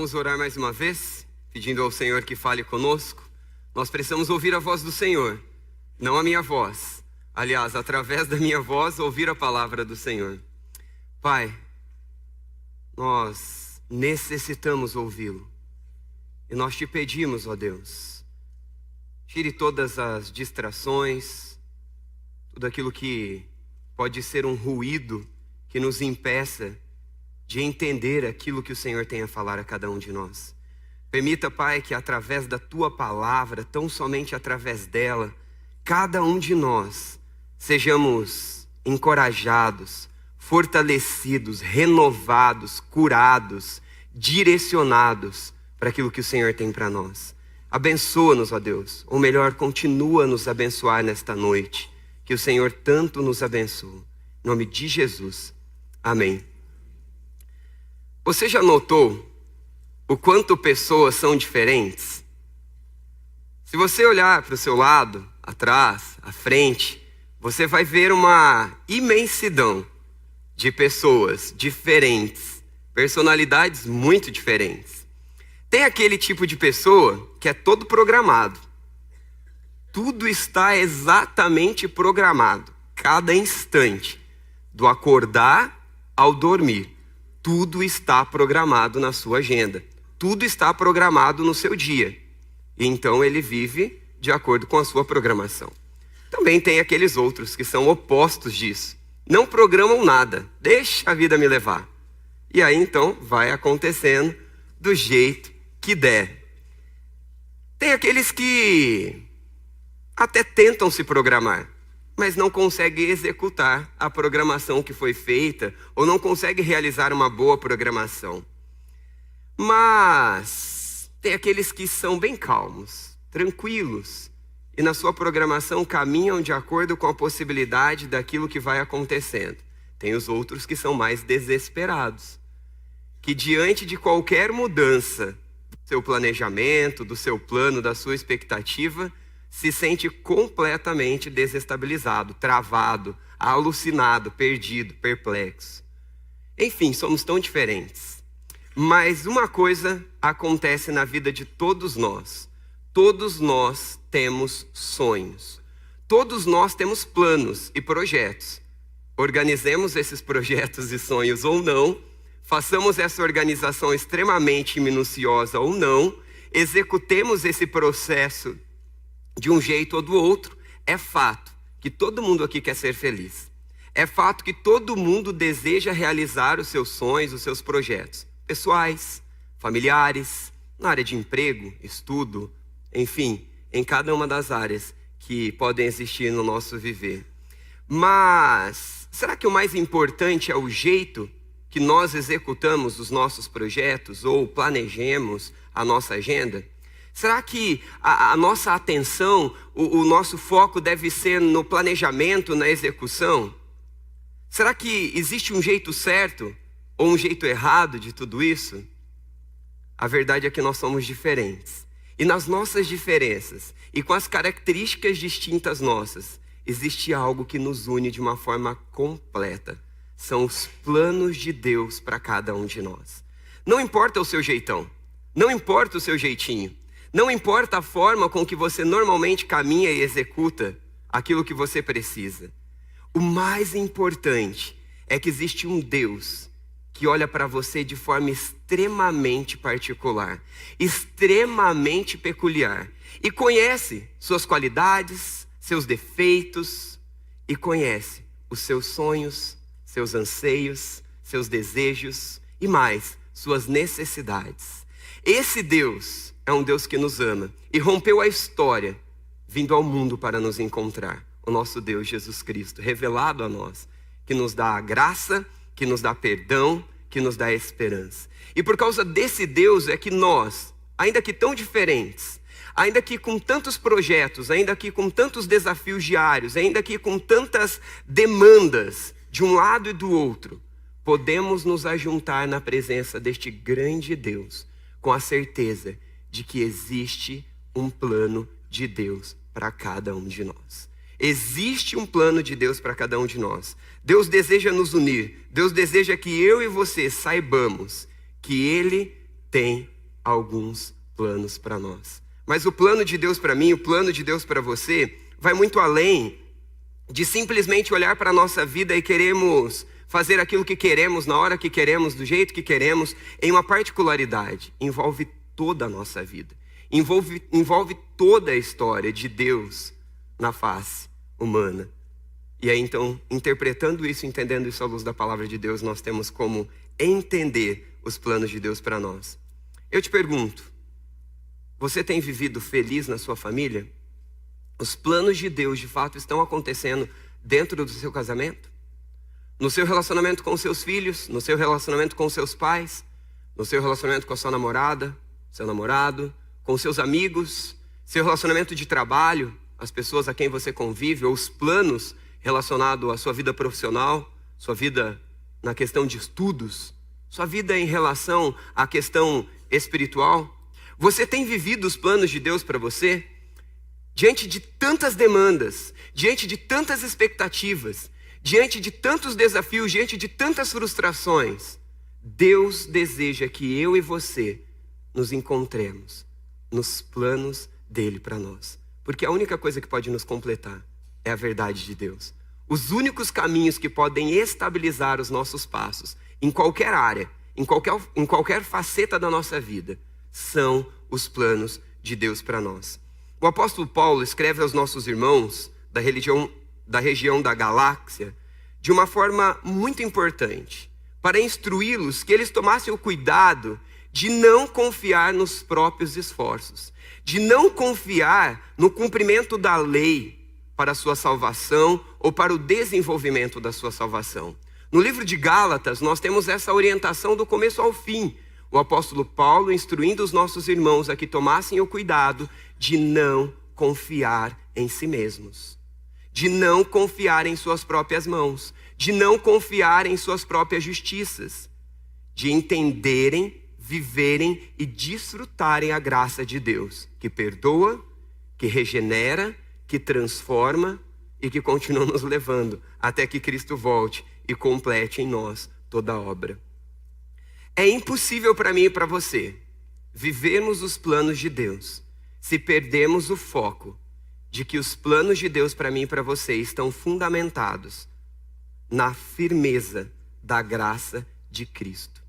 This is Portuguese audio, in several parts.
Vamos orar mais uma vez, pedindo ao Senhor que fale conosco. Nós precisamos ouvir a voz do Senhor, não a minha voz. Aliás, através da minha voz, ouvir a palavra do Senhor. Pai, nós necessitamos ouvi-lo. E nós te pedimos, ó Deus, tire todas as distrações, tudo aquilo que pode ser um ruído que nos impeça de entender aquilo que o Senhor tem a falar a cada um de nós. Permita, Pai, que através da Tua palavra, tão somente através dela, cada um de nós sejamos encorajados, fortalecidos, renovados, curados, direcionados para aquilo que o Senhor tem para nós. Abençoa-nos, ó Deus, ou melhor, continua a nos abençoar nesta noite, que o Senhor tanto nos abençoe. Em nome de Jesus, amém. Você já notou o quanto pessoas são diferentes? Se você olhar para o seu lado, atrás, à frente, você vai ver uma imensidão de pessoas diferentes, personalidades muito diferentes. Tem aquele tipo de pessoa que é todo programado. Tudo está exatamente programado, cada instante, do acordar ao dormir. Tudo está programado na sua agenda. Tudo está programado no seu dia. E então ele vive de acordo com a sua programação. Também tem aqueles outros que são opostos disso. Não programam nada. Deixa a vida me levar. E aí então vai acontecendo do jeito que der. Tem aqueles que até tentam se programar, mas não consegue executar a programação que foi feita, ou não consegue realizar uma boa programação. Mas tem aqueles que são bem calmos, tranquilos, e na sua programação caminham de acordo com a possibilidade daquilo que vai acontecendo. Tem os outros que são mais desesperados, que diante de qualquer mudança do seu planejamento, do seu plano, da sua expectativa, se sente completamente desestabilizado, travado, alucinado, perdido, perplexo. Enfim, somos tão diferentes. Mas uma coisa acontece na vida de todos nós. Todos nós temos sonhos. Todos nós temos planos e projetos. Organizemos esses projetos e sonhos ou não, façamos essa organização extremamente minuciosa ou não, executemos esse processo de um jeito ou do outro, é fato que todo mundo aqui quer ser feliz. É fato que todo mundo deseja realizar os seus sonhos, os seus projetos pessoais, familiares, na área de emprego, estudo, enfim, em cada uma das áreas que podem existir no nosso viver. Mas será que o mais importante é o jeito que nós executamos os nossos projetos ou planejemos a nossa agenda? Será que a nossa atenção, o nosso foco deve ser no planejamento, na execução? Será que existe um jeito certo ou um jeito errado de tudo isso? A verdade é que nós somos diferentes. E nas nossas diferenças e com as características distintas nossas, existe algo que nos une de uma forma completa. São os planos de Deus para cada um de nós. Não importa o seu jeitão, não importa o seu jeitinho. Não importa a forma com que você normalmente caminha e executa aquilo que você precisa. O mais importante é que existe um Deus que olha para você de forma extremamente particular, extremamente peculiar, e conhece suas qualidades, seus defeitos, e conhece os seus sonhos, seus anseios, seus desejos e mais, suas necessidades. Esse Deus é um Deus que nos ama e rompeu a história, vindo ao mundo para nos encontrar. O nosso Deus Jesus Cristo, revelado a nós, que nos dá a graça, que nos dá perdão, que nos dá esperança. E por causa desse Deus é que nós, ainda que tão diferentes, ainda que com tantos projetos, ainda que com tantos desafios diários, ainda que com tantas demandas de um lado e do outro, podemos nos ajuntar na presença deste grande Deus, com a certeza de que existe um plano de Deus para cada um de nós. Existe um plano de Deus para cada um de nós. Deus deseja nos unir. Deus deseja que eu e você saibamos que Ele tem alguns planos para nós. Mas o plano de Deus para mim, o plano de Deus para você, vai muito além de simplesmente olhar para a nossa vida e queremos fazer aquilo que queremos, na hora que queremos, do jeito que queremos, em uma particularidade. Envolve toda a nossa vida. Envolve toda a história de Deus na face humana. E aí então, interpretando isso, entendendo isso à luz da palavra de Deus, nós temos como entender os planos de Deus para nós. Eu te pergunto, você tem vivido feliz na sua família? Os planos de Deus de fato estão acontecendo dentro do seu casamento? No seu relacionamento com seus filhos? No seu relacionamento com seus pais? No seu relacionamento com a sua namorada, seu namorado? Com seus amigos? Seu relacionamento de trabalho? As pessoas a quem você convive? Ou os planos relacionados à sua vida profissional? Sua vida na questão de estudos? Sua vida em relação à questão espiritual? Você tem vivido os planos de Deus para você? Diante de tantas demandas, diante de tantas expectativas, diante de tantos desafios, diante de tantas frustrações, Deus deseja que eu e você nos encontremos nos planos dele para nós. Porque a única coisa que pode nos completar é a verdade de Deus. Os únicos caminhos que podem estabilizar os nossos passos, em qualquer área, em qualquer faceta da nossa vida, são os planos de Deus para nós. O apóstolo Paulo escreve aos nossos irmãos da região da Galáxia de uma forma muito importante, para instruí-los que eles tomassem o cuidado de não confiar nos próprios esforços, de não confiar no cumprimento da lei para a sua salvação ou para o desenvolvimento da sua salvação. No livro de Gálatas, nós temos essa orientação do começo ao fim. O apóstolo Paulo instruindo os nossos irmãos a que tomassem o cuidado de não confiar em si mesmos, de não confiar em suas próprias mãos, de não confiar em suas próprias justiças, de entenderem, viverem e desfrutarem a graça de Deus, que perdoa, que regenera, que transforma e que continua nos levando até que Cristo volte e complete em nós toda a obra. É impossível para mim e para você vivermos os planos de Deus se perdemos o foco de que os planos de Deus para mim e para você estão fundamentados na firmeza da graça de Cristo.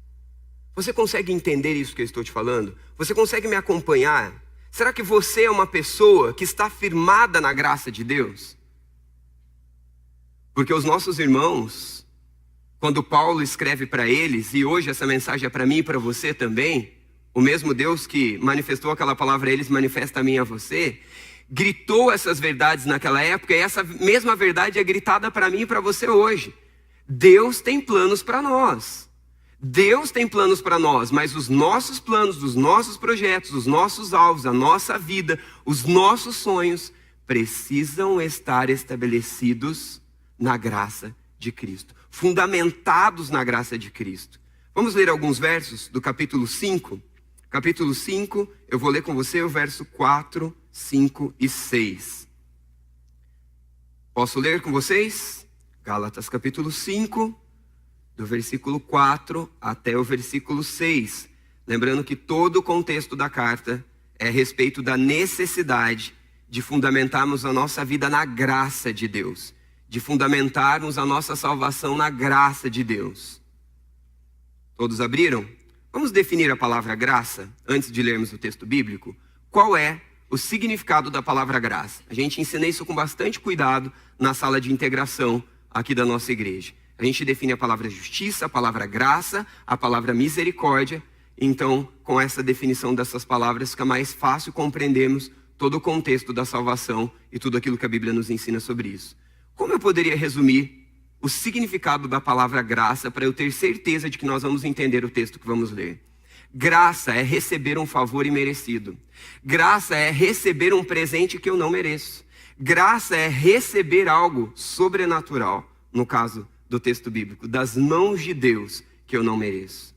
Você consegue entender isso que eu estou te falando? Você consegue me acompanhar? Será que você é uma pessoa que está firmada na graça de Deus? Porque os nossos irmãos, quando Paulo escreve para eles, e hoje essa mensagem é para mim e para você também, o mesmo Deus que manifestou aquela palavra a eles, manifesta a mim e a você, gritou essas verdades naquela época, e essa mesma verdade é gritada para mim e para você hoje. Deus tem planos para nós. Deus tem planos para nós, mas os nossos planos, os nossos projetos, os nossos alvos, a nossa vida, os nossos sonhos precisam estar estabelecidos na graça de Cristo, fundamentados na graça de Cristo. Vamos ler alguns versos do capítulo 5. Capítulo 5, eu vou ler com você o verso 4, 5 e 6. Posso ler com vocês? Gálatas capítulo 5, do versículo 4 até o versículo 6. Lembrando que todo o contexto da carta é a respeito da necessidade de fundamentarmos a nossa vida na graça de Deus, de fundamentarmos a nossa salvação na graça de Deus. Todos abriram? Vamos definir a palavra graça, antes de lermos o texto bíblico. Qual é o significado da palavra graça? A gente ensina isso com bastante cuidado na sala de integração aqui da nossa igreja. A gente define a palavra justiça, a palavra graça, a palavra misericórdia. Então, com essa definição dessas palavras, fica mais fácil compreendermos todo o contexto da salvação e tudo aquilo que a Bíblia nos ensina sobre isso. Como eu poderia resumir o significado da palavra graça para eu ter certeza de que nós vamos entender o texto que vamos ler? Graça é receber um favor imerecido. Graça é receber um presente que eu não mereço. Graça é receber algo sobrenatural, no caso do texto bíblico, das mãos de Deus que eu não mereço.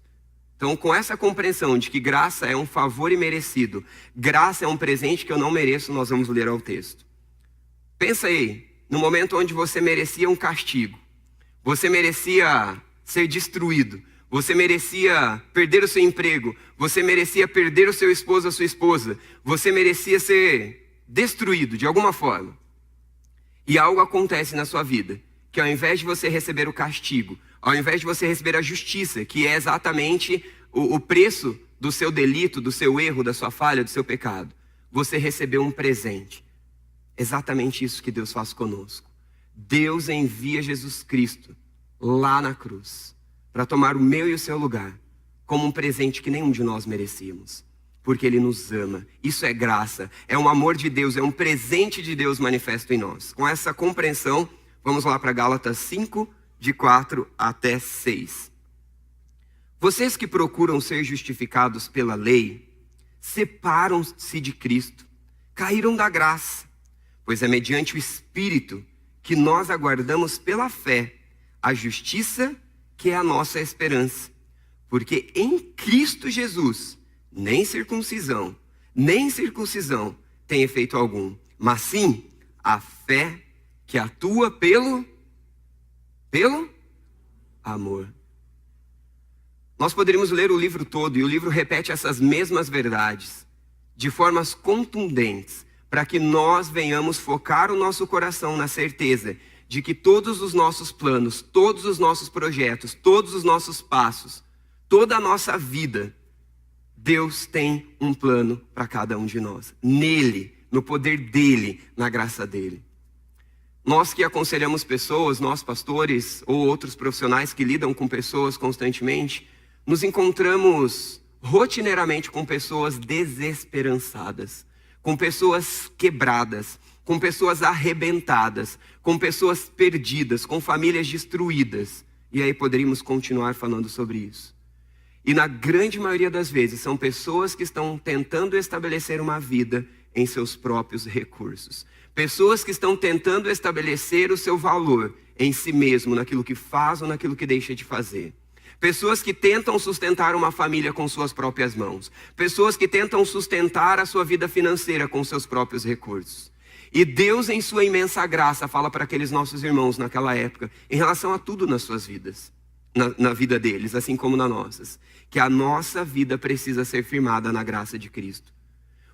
Então, com essa compreensão de que graça é um favor imerecido, graça é um presente que eu não mereço, nós vamos ler ao texto. Pensa aí, no momento onde você merecia um castigo, você merecia ser destruído, Você merecia perder o seu emprego. Você merecia perder o seu esposo, a sua esposa. Você merecia ser destruído de alguma forma. E algo acontece na sua vida, que ao invés de você receber o castigo, ao invés de você receber a justiça, que é exatamente o preço do seu delito, do seu erro, da sua falha, do seu pecado, você recebeu um presente. Exatamente isso que Deus faz conosco. Deus envia Jesus Cristo lá na cruz para tomar o meu e o seu lugar, como um presente que nenhum de nós merecíamos, porque Ele nos ama. Isso é graça, é um amor de Deus, é um presente de Deus manifesto em nós. Com essa compreensão, vamos lá para Gálatas 5, de 4 até 6. Vocês que procuram ser justificados pela lei, separam-se de Cristo, caíram da graça, pois é mediante o Espírito que nós aguardamos pela fé a justiça que é a nossa esperança. Porque em Cristo Jesus, nem circuncisão, nem circuncisão tem efeito algum, mas sim a fé que atua pelo amor. Nós poderíamos ler o livro todo, e o livro repete essas mesmas verdades, de formas contundentes, para que nós venhamos focar o nosso coração na certeza de que todos os nossos planos, todos os nossos projetos, todos os nossos passos, toda a nossa vida, Deus tem um plano para cada um de nós. Nele, no poder dele, na graça dele. Nós que aconselhamos pessoas, nós pastores ou outros profissionais que lidam com pessoas constantemente, nos encontramos rotineiramente com pessoas desesperançadas, com pessoas quebradas, com pessoas arrebentadas, com pessoas perdidas, com famílias destruídas. E aí poderíamos continuar falando sobre isso. E na grande maioria das vezes são pessoas que estão tentando estabelecer uma vida em seus próprios recursos. Pessoas que estão tentando estabelecer o seu valor em si mesmo, naquilo que faz ou naquilo que deixa de fazer. Pessoas que tentam sustentar uma família com suas próprias mãos. Pessoas que tentam sustentar a sua vida financeira com seus próprios recursos. E Deus, em sua imensa graça, fala para aqueles nossos irmãos naquela época, em relação a tudo nas suas vidas, na vida deles, assim como nas nossas, que a nossa vida precisa ser firmada na graça de Cristo.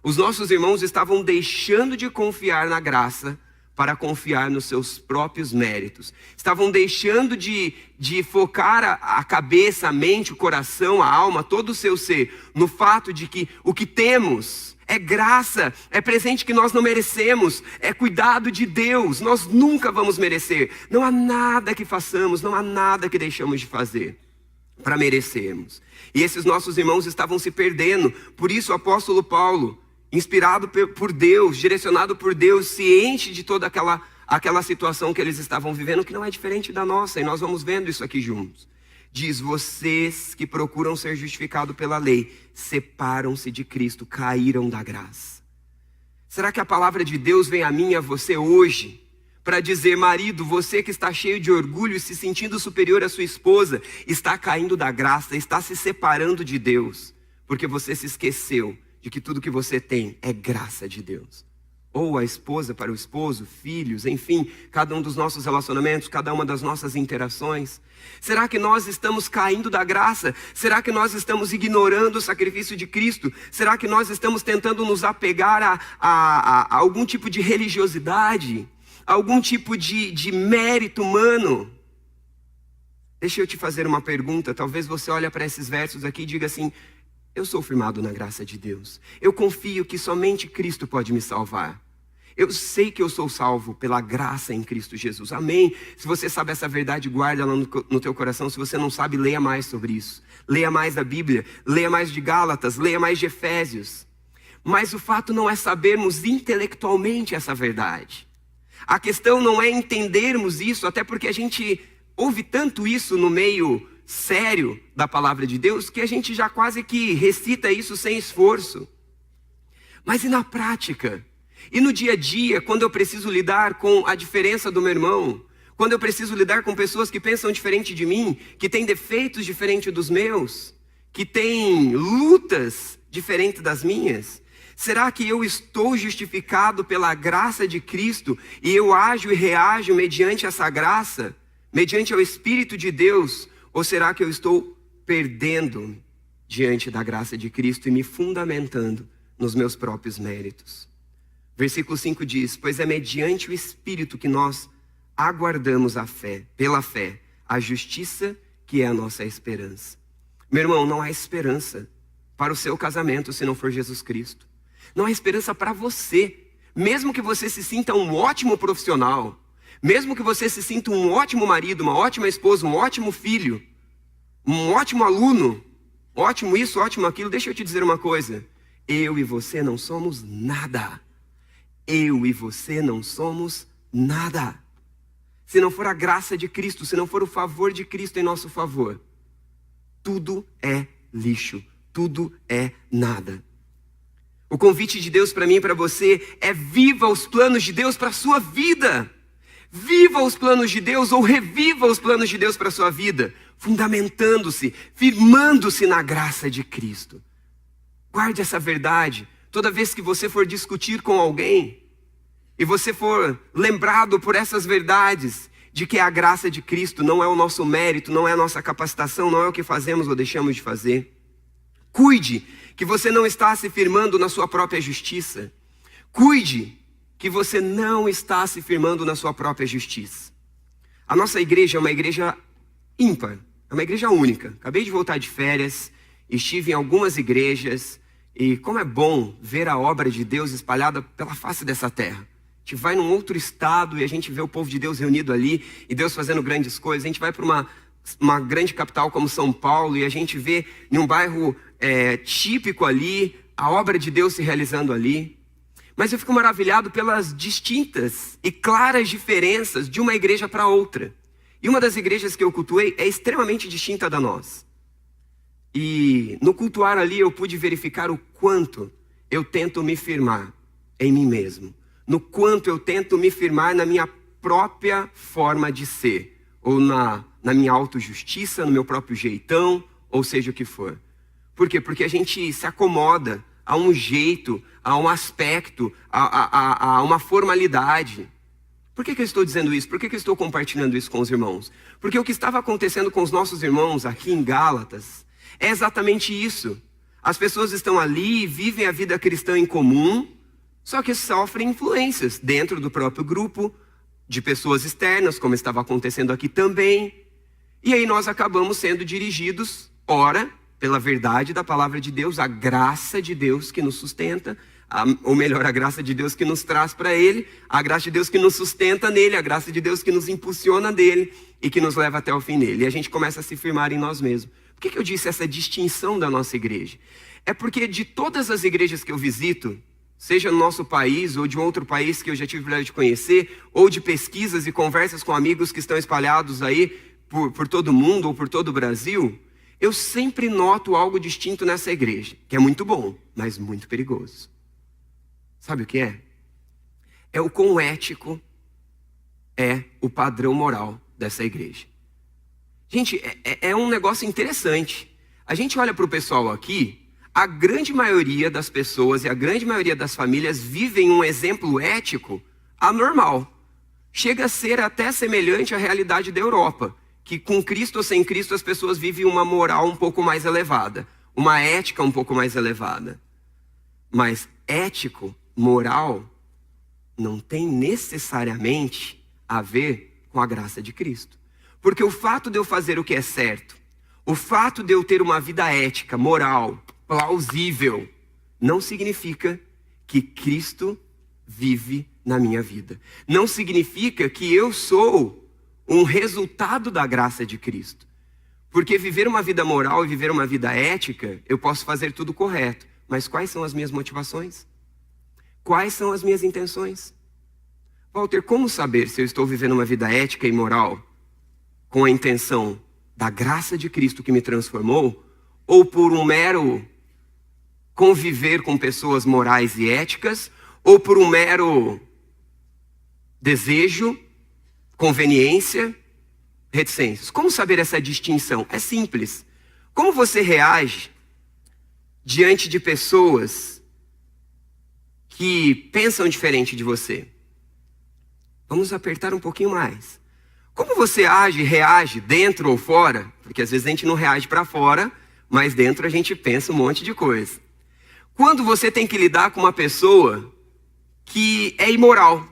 Os nossos irmãos estavam deixando de confiar na graça para confiar nos seus próprios méritos. Estavam deixando de focar a cabeça, a mente, o coração, a alma, todo o seu ser, no fato de que o que temos é graça, é presente que nós não merecemos, é cuidado de Deus, nós nunca vamos merecer. Não há nada que façamos, não há nada que deixamos de fazer para merecermos. E esses nossos irmãos estavam se perdendo. Por isso o apóstolo Paulo, inspirado por Deus, direcionado por Deus, ciente de toda aquela situação que eles estavam vivendo, que não é diferente da nossa, e nós vamos vendo isso aqui juntos. Diz: vocês que procuram ser justificados pela lei, separam-se de Cristo, caíram da graça. Será que a palavra de Deus vem a mim e a você hoje para dizer: marido, você que está cheio de orgulho e se sentindo superior à sua esposa, está caindo da graça, está se separando de Deus, porque você se esqueceu de que tudo que você tem é graça de Deus. Ou a esposa para o esposo, filhos, enfim, cada um dos nossos relacionamentos, cada uma das nossas interações. Será que nós estamos caindo da graça? Será que nós estamos ignorando o sacrifício de Cristo? Será que nós estamos tentando nos apegar a algum tipo de religiosidade? A algum tipo de mérito humano? Deixa eu te fazer uma pergunta. Talvez você olhe para esses versos aqui e diga assim: eu sou firmado na graça de Deus. Eu confio que somente Cristo pode me salvar. Eu sei que eu sou salvo pela graça em Cristo Jesus. Amém? Se você sabe essa verdade, guarda ela no teu coração. Se você não sabe, leia mais sobre isso. Leia mais da Bíblia, leia mais de Gálatas, leia mais de Efésios. Mas o fato não é sabermos intelectualmente essa verdade. A questão não é entendermos isso, até porque a gente ouve tanto isso no meio sério da palavra de Deus, que a gente já quase que recita isso sem esforço. Mas e na prática? E no dia a dia, quando eu preciso lidar com a diferença do meu irmão, quando eu preciso lidar com pessoas que pensam diferente de mim, que têm defeitos diferentes dos meus, que têm lutas diferentes das minhas, será que eu estou justificado pela graça de Cristo e eu ajo e reajo mediante essa graça, mediante o Espírito de Deus? Ou será que eu estou perdendo diante da graça de Cristo e me fundamentando nos meus próprios méritos. Versículo 5 diz: pois é mediante o Espírito que nós aguardamos a fé, pela fé, a justiça que é a nossa esperança. Meu irmão, não há esperança para o seu casamento se não for Jesus Cristo. Não há esperança para você. Mesmo que você se sinta um ótimo profissional, mesmo que você se sinta um ótimo marido, uma ótima esposa, um ótimo filho, um ótimo aluno, ótimo isso, ótimo aquilo, deixa eu te dizer uma coisa. Eu e você não somos nada. Eu e você não somos nada. Se não for a graça de Cristo, se não for o favor de Cristo em nosso favor, tudo é lixo, tudo é nada. O convite de Deus para mim e para você é: viva os planos de Deus para a sua vida. Viva os planos de Deus, ou reviva os planos de Deus para a sua vida, fundamentando-se, firmando-se na graça de Cristo. Guarde essa verdade. Toda vez que você for discutir com alguém e você for lembrado por essas verdades, de que a graça de Cristo não é o nosso mérito, não é a nossa capacitação, não é o que fazemos ou deixamos de fazer. Cuide que você não está se firmando na sua própria justiça. Cuide que você não está se firmando na sua própria justiça. A nossa igreja é uma igreja ímpar, é uma igreja única. Acabei de voltar de férias, estive em algumas igrejas, e como é bom ver a obra de Deus espalhada pela face dessa terra. A gente vai num outro estado e a gente vê o povo de Deus reunido ali, e Deus fazendo grandes coisas. A gente vai para uma grande capital como São Paulo, e a gente vê em um bairro típico ali, a obra de Deus se realizando ali. Mas eu fico maravilhado pelas distintas e claras diferenças de uma igreja para outra. E uma das igrejas que eu cultuei é extremamente distinta da nossa. E no cultuar ali eu pude verificar o quanto eu tento me firmar em mim mesmo. No quanto eu tento me firmar na minha própria forma de ser. Ou na minha autojustiça, no meu próprio jeitão, ou seja o que for. Por quê? Porque a gente se acomoda a um jeito, a um aspecto, a uma formalidade. Por que eu estou dizendo isso? Por que eu estou compartilhando isso com os irmãos? Porque o que estava acontecendo com os nossos irmãos aqui em Gálatas é exatamente isso. As pessoas estão ali, vivem a vida cristã em comum, só que sofrem influências dentro do próprio grupo, de pessoas externas, como estava acontecendo aqui também. E aí nós acabamos sendo dirigidos, ora, pela verdade da palavra de Deus, a graça de Deus que nos sustenta, ou melhor, a graça de Deus que nos traz para Ele, a graça de Deus que nos sustenta nele, a graça de Deus que nos impulsiona dele e que nos leva até o fim dele. E a gente começa a se firmar em nós mesmos. Por que eu disse essa distinção da nossa igreja? É porque de todas as igrejas que eu visito, seja no nosso país ou de um outro país que eu já tive o privilégio de conhecer, ou de pesquisas e conversas com amigos que estão espalhados aí por todo mundo ou por todo o Brasil, eu sempre noto algo distinto nessa igreja, que é muito bom, mas muito perigoso. Sabe o que é? É o quão ético é o padrão moral dessa igreja. Gente, é um negócio interessante. A gente olha para o pessoal aqui, a grande maioria das pessoas e a grande maioria das famílias vivem um exemplo ético anormal. Chega a ser até semelhante à realidade da Europa, que com Cristo ou sem Cristo as pessoas vivem uma moral um pouco mais elevada, uma ética um pouco mais elevada. Mas ético, moral, não tem necessariamente a ver com a graça de Cristo. Porque o fato de eu fazer o que é certo, o fato de eu ter uma vida ética, moral, plausível, não significa que Cristo vive na minha vida. Não significa que eu sou um resultado da graça de Cristo. Porque viver uma vida moral e viver uma vida ética, eu posso fazer tudo correto. Mas quais são as minhas motivações? Quais são as minhas intenções? Walter, como saber se eu estou vivendo uma vida ética e moral com a intenção da graça de Cristo que me transformou, ou por um mero conviver com pessoas morais e éticas, ou por um mero desejo, conveniência, reticências? Como saber essa distinção? É simples. Como você reage diante de pessoas que pensam diferente de você? Vamos apertar um pouquinho mais. Como você age, reage, dentro ou fora? porque às vezes a gente não reage para fora, mas dentro a gente pensa um monte de coisa. Quando você tem que lidar com uma pessoa que é imoral,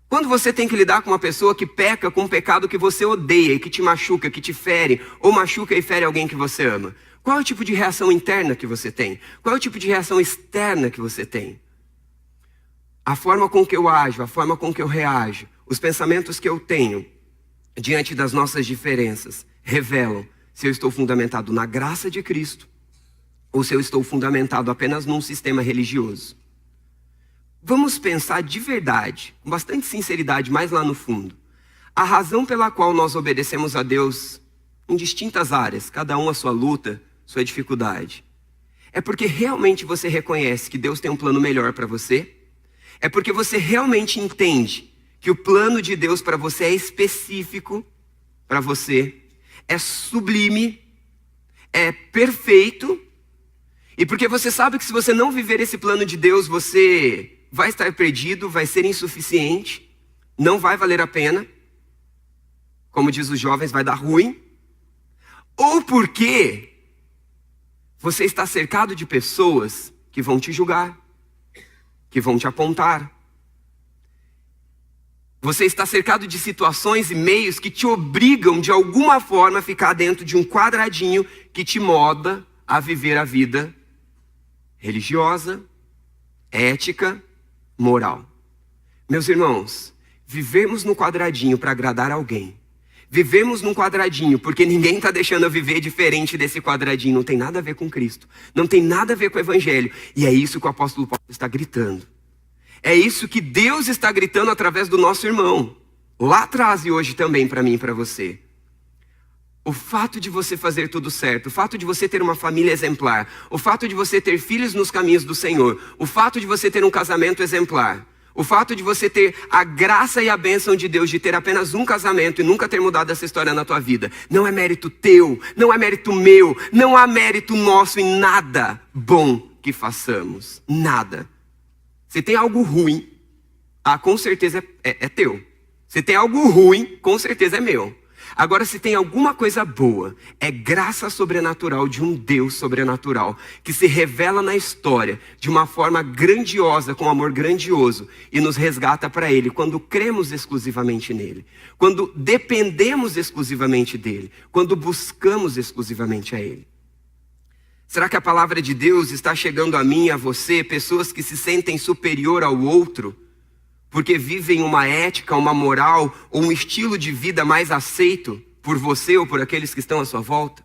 quando você tem que lidar com uma pessoa que peca com um pecado que você odeia e que te machuca, que te fere, ou machuca e fere alguém que você ama, qual é o tipo de reação interna que você tem? Qual é o tipo de reação externa que você tem? A forma com que eu ajo, a forma com que eu reajo, os pensamentos que eu tenho diante das nossas diferenças revelam se eu estou fundamentado na graça de Cristo ou se eu estou fundamentado apenas num sistema religioso. Vamos pensar de verdade, com bastante sinceridade, mais lá no fundo. A razão pela qual nós obedecemos a Deus em distintas áreas, cada um a sua luta, sua dificuldade, é porque realmente você reconhece que Deus tem um plano melhor para você? É porque você realmente entende que o plano de Deus para você é específico para você, é sublime, é perfeito, e porque você sabe que se você não viver esse plano de Deus, você vai estar perdido, vai ser insuficiente, não vai valer a pena, como diz os jovens, vai dar ruim, ou porque você está cercado de pessoas que vão te julgar, que vão te apontar. Você está cercado de situações e meios que te obrigam de alguma forma a ficar dentro de um quadradinho que te molda a viver a vida religiosa, ética, moral. Meus irmãos, vivemos no quadradinho para agradar alguém. Vivemos num quadradinho porque ninguém está deixando eu viver diferente desse quadradinho. Não tem nada a ver com Cristo. Não tem nada a ver com o Evangelho. E é isso que o apóstolo Paulo está gritando. É isso que Deus está gritando através do nosso irmão. Lá atrás e hoje também para mim e para você. O fato de você fazer tudo certo, o fato de você ter uma família exemplar, o fato de você ter filhos nos caminhos do Senhor, o fato de você ter um casamento exemplar, o fato de você ter a graça e a bênção de Deus de ter apenas um casamento e nunca ter mudado essa história na tua vida, não é mérito teu, não é mérito meu, não há mérito nosso em nada bom que façamos, nada. Se tem algo ruim, com certeza é teu. Se tem algo ruim, com certeza é meu. Agora, se tem alguma coisa boa, é graça sobrenatural de um Deus sobrenatural, que se revela na história de uma forma grandiosa, com amor grandioso, e nos resgata para Ele, quando cremos exclusivamente nele, quando dependemos exclusivamente dele, quando buscamos exclusivamente a Ele. Será que a palavra de Deus está chegando a mim e a você, pessoas que se sentem superior ao outro, porque vivem uma ética, uma moral ou um estilo de vida mais aceito por você ou por aqueles que estão à sua volta?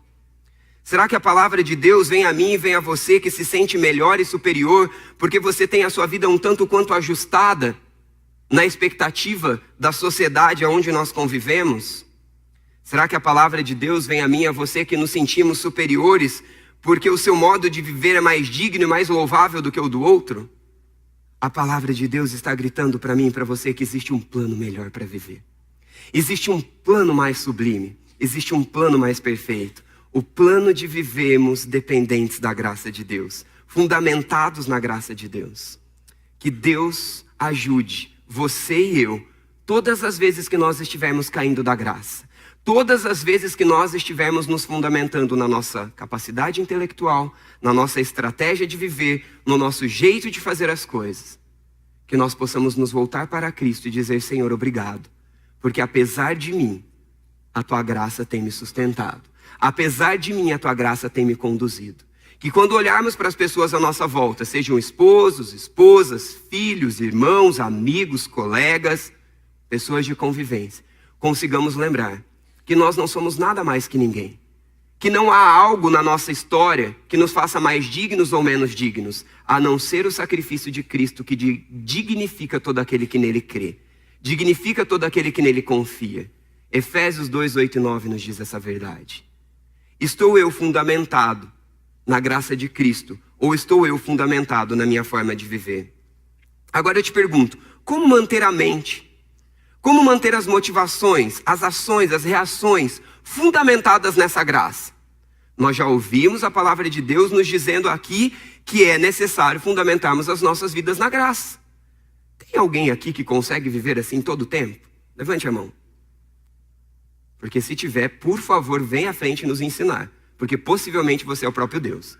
Será que a palavra de Deus vem a mim e vem a você que se sente melhor e superior porque você tem a sua vida um tanto quanto ajustada na expectativa da sociedade onde nós convivemos? Será que a palavra de Deus vem a mim e a você que nos sentimos superiores porque o seu modo de viver é mais digno e mais louvável do que o do outro? A palavra de Deus está gritando para mim e para você que existe um plano melhor para viver. Existe um plano mais sublime. Existe um plano mais perfeito. O plano de vivermos dependentes da graça de Deus. Fundamentados na graça de Deus. Que Deus ajude você e eu, todas as vezes que nós estivermos caindo da graça. Todas as vezes que nós estivermos nos fundamentando na nossa capacidade intelectual, na nossa estratégia de viver, no nosso jeito de fazer as coisas, que nós possamos nos voltar para Cristo e dizer: Senhor, obrigado, porque apesar de mim, a tua graça tem me sustentado. Apesar de mim, a tua graça tem me conduzido. Que quando olharmos para as pessoas à nossa volta, sejam esposos, esposas, filhos, irmãos, amigos, colegas, pessoas de convivência, consigamos lembrar que nós não somos nada mais que ninguém. Que não há algo na nossa história que nos faça mais dignos ou menos dignos, a não ser o sacrifício de Cristo que dignifica todo aquele que nele crê. Dignifica todo aquele que nele confia. Efésios 2, 8 e 9 nos diz essa verdade. Estou eu fundamentado na graça de Cristo, ou estou eu fundamentado na minha forma de viver? Agora eu te pergunto, como manter a mente? Como manter as motivações, as ações, as reações fundamentadas nessa graça? Nós já ouvimos a palavra de Deus nos dizendo aqui que é necessário fundamentarmos as nossas vidas na graça. Tem alguém aqui que consegue viver assim todo o tempo? Levante a mão. Porque se tiver, por favor, vem à frente nos ensinar. Porque possivelmente você é o próprio Deus.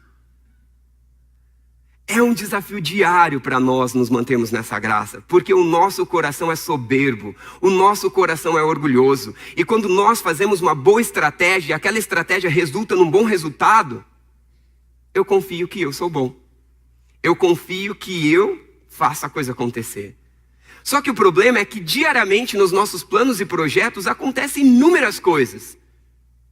É um desafio diário para nós nos mantermos nessa graça, porque o nosso coração é soberbo, o nosso coração é orgulhoso. E quando nós fazemos uma boa estratégia, aquela estratégia resulta num bom resultado, eu confio que eu sou bom. Eu confio que eu faço a coisa acontecer. Só que o problema é que diariamente nos nossos planos e projetos acontecem inúmeras coisas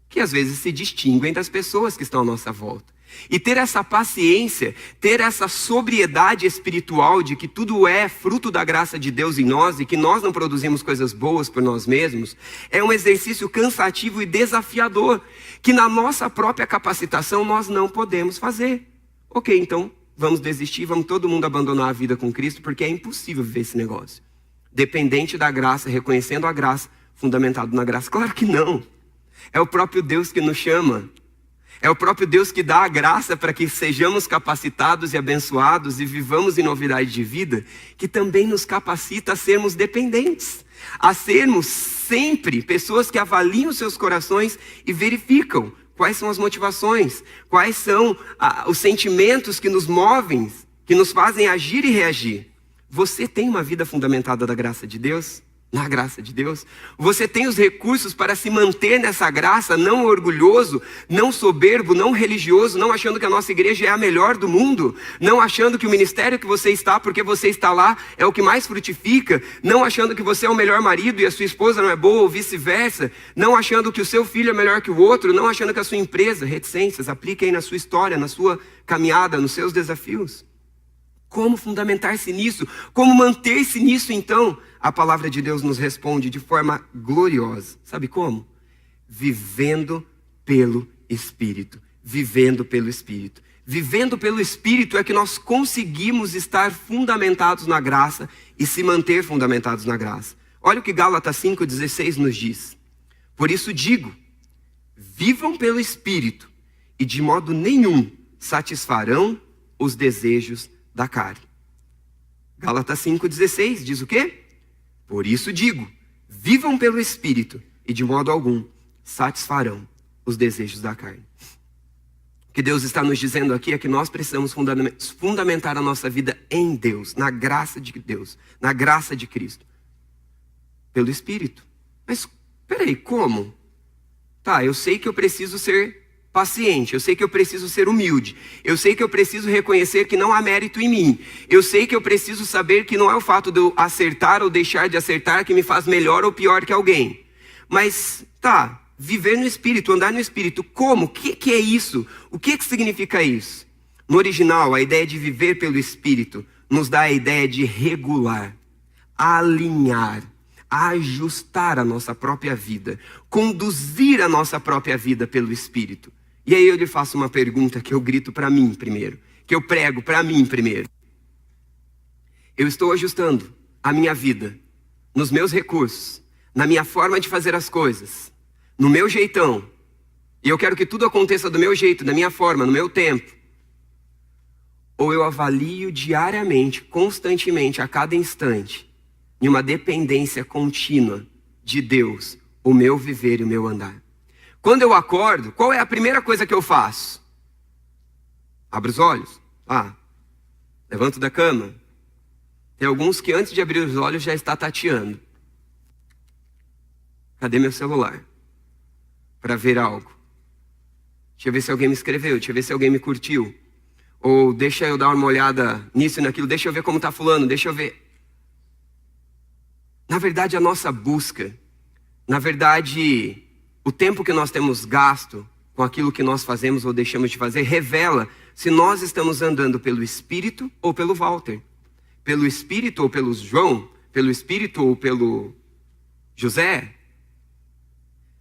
que às vezes se distinguem das pessoas que estão à nossa volta. E ter essa paciência, ter essa sobriedade espiritual de que tudo é fruto da graça de Deus em nós e que nós não produzimos coisas boas por nós mesmos, é um exercício cansativo e desafiador, que na nossa própria capacitação nós não podemos fazer. Ok, então vamos desistir, vamos todo mundo abandonar a vida com Cristo, porque é impossível viver esse negócio. Dependente da graça, reconhecendo a graça, fundamentado na graça. Claro que não. É o próprio Deus que nos chama. É o próprio Deus que dá a graça para que sejamos capacitados e abençoados e vivamos em novidade de vida, que também nos capacita a sermos dependentes, a sermos sempre pessoas que avaliam seus corações e verificam quais são as motivações, quais são os sentimentos que nos movem, que nos fazem agir e reagir. Você tem uma vida fundamentada da graça de Deus? Na graça de Deus? Você tem os recursos para se manter nessa graça, não orgulhoso, não soberbo, não religioso, não achando que a nossa igreja é a melhor do mundo, não achando que o ministério que você está, porque você está lá, é o que mais frutifica, não achando que você é o melhor marido e a sua esposa não é boa ou vice-versa, não achando que o seu filho é melhor que o outro, não achando que a sua empresa, reticências, aplique aí na sua história, na sua caminhada, nos seus desafios. Como fundamentar-se nisso? Como manter-se nisso então? A palavra de Deus nos responde de forma gloriosa. Sabe como? Vivendo pelo Espírito. Vivendo pelo Espírito. Vivendo pelo Espírito é que nós conseguimos estar fundamentados na graça e se manter fundamentados na graça. Olha o que Gálatas 5,16 nos diz. Por isso digo, vivam pelo Espírito e de modo nenhum satisfarão os desejos da carne. Gálatas 5,16 diz o quê? Por isso digo, vivam pelo Espírito e de modo algum satisfarão os desejos da carne. O que Deus está nos dizendo aqui é que nós precisamos fundamentar a nossa vida em Deus, na graça de Deus, na graça de Cristo, pelo Espírito. Mas peraí, como? Tá, eu sei que eu preciso ser paciente, eu sei que eu preciso ser humilde, eu sei que eu preciso reconhecer que não há mérito em mim, eu sei que eu preciso saber que não é o fato de eu acertar ou deixar de acertar que me faz melhor ou pior que alguém. Mas tá, viver no Espírito, andar no Espírito, como? O que é isso? O que significa isso? No original, a ideia de viver pelo Espírito nos dá a ideia de regular, alinhar, ajustar a nossa própria vida, conduzir a nossa própria vida pelo Espírito. E aí eu lhe faço uma pergunta que eu grito para mim primeiro, que eu prego para mim primeiro. Eu estou ajustando a minha vida, nos meus recursos, na minha forma de fazer as coisas, no meu jeitão, e eu quero que tudo aconteça do meu jeito, da minha forma, no meu tempo. Ou eu avalio diariamente, constantemente, a cada instante, em uma dependência contínua de Deus, o meu viver e o meu andar. Quando eu acordo, qual é a primeira coisa que eu faço? Abro os olhos. Levanto da cama. Tem alguns que antes de abrir os olhos já está tateando. Cadê meu celular? Para ver algo. Deixa eu ver se alguém me escreveu, deixa eu ver se alguém me curtiu. Ou deixa eu dar uma olhada nisso e naquilo, deixa eu ver como está fulano, deixa eu ver. Na verdade, a nossa busca, na verdade, o tempo que nós temos gasto com aquilo que nós fazemos ou deixamos de fazer, revela se nós estamos andando pelo Espírito ou pelo Walter. Pelo Espírito ou pelo João, pelo Espírito ou pelo José.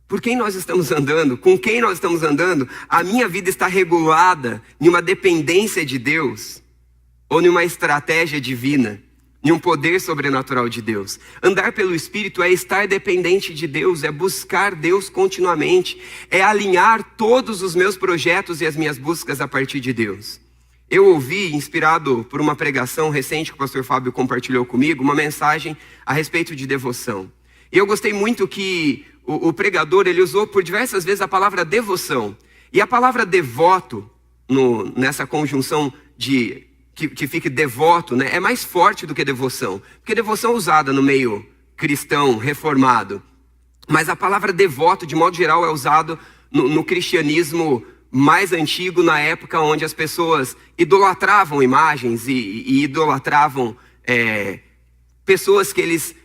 Por quem nós estamos andando, com quem nós estamos andando, a minha vida está regulada em uma dependência de Deus ou em uma estratégia divina. Em um poder sobrenatural de Deus. Andar pelo Espírito é estar dependente de Deus, é buscar Deus continuamente, é alinhar todos os meus projetos e as minhas buscas a partir de Deus. Eu ouvi, inspirado por uma pregação recente que o pastor Fábio compartilhou comigo, uma mensagem a respeito de devoção. E eu gostei muito que o pregador, ele usou por diversas vezes a palavra devoção. E a palavra devoto, nessa conjunção que fique devoto, né, é mais forte do que devoção. Porque devoção é usada no meio cristão, reformado. Mas a palavra devoto, de modo geral, é usado no cristianismo mais antigo, na época onde as pessoas idolatravam imagens e idolatravam pessoas que eles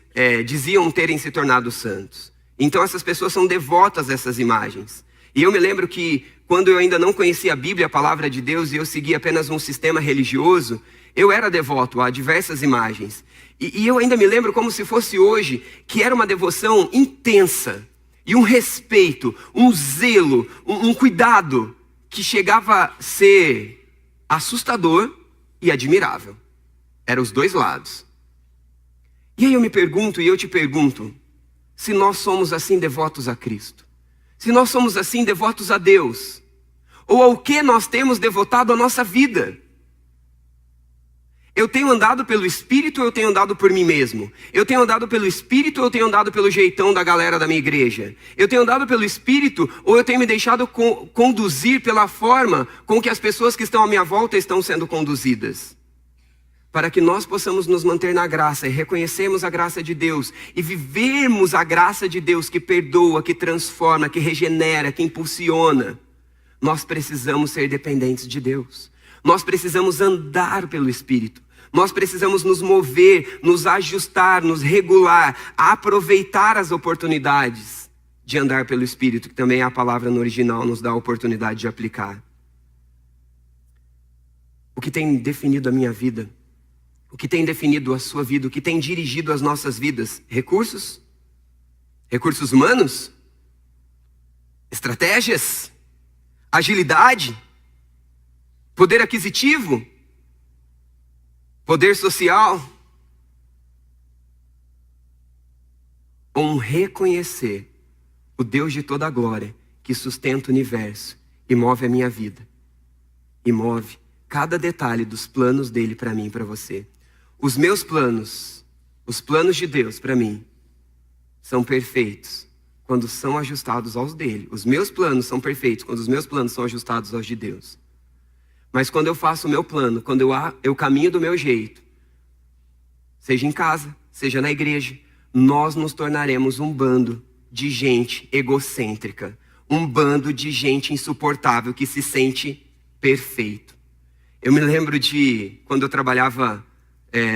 diziam terem se tornado santos. Então essas pessoas são devotas a essas imagens. E eu me lembro que quando eu ainda não conhecia a Bíblia, a palavra de Deus, e eu seguia apenas um sistema religioso, eu era devoto a diversas imagens. E eu ainda me lembro como se fosse hoje, que era uma devoção intensa, e um respeito, um zelo, um cuidado, que chegava a ser assustador e admirável. Eram os dois lados. E aí eu me pergunto, e eu te pergunto, se nós somos assim devotos a Cristo, se nós somos assim devotos a Deus, ou ao que nós temos devotado a nossa vida? Eu tenho andado pelo Espírito ou eu tenho andado por mim mesmo? Eu tenho andado pelo Espírito ou eu tenho andado pelo jeitão da galera da minha igreja? Eu tenho andado pelo Espírito ou eu tenho me deixado conduzir pela forma com que as pessoas que estão à minha volta estão sendo conduzidas? Para que nós possamos nos manter na graça e reconhecermos a graça de Deus e vivermos a graça de Deus que perdoa, que transforma, que regenera, que impulsiona, nós precisamos ser dependentes de Deus. Nós precisamos andar pelo Espírito. Nós precisamos nos mover, nos ajustar, nos regular, aproveitar as oportunidades de andar pelo Espírito, que também é a palavra no original nos dá a oportunidade de aplicar. O que tem definido a minha vida? O que tem definido a sua vida? O que tem dirigido as nossas vidas? Recursos? Recursos humanos? Estratégias? Agilidade? Poder aquisitivo? Poder social? Ou reconhecer o Deus de toda a glória que sustenta o universo e move a minha vida. E move cada detalhe dos planos dele para mim e para você. Os meus planos, os planos de Deus para mim, são perfeitos quando são ajustados aos dele. Os meus planos são perfeitos quando os meus planos são ajustados aos de Deus. Mas quando eu faço o meu plano, quando eu caminho do meu jeito, seja em casa, seja na igreja, nós nos tornaremos um bando de gente egocêntrica, um bando de gente insuportável que se sente perfeito. Eu me lembro de quando eu trabalhava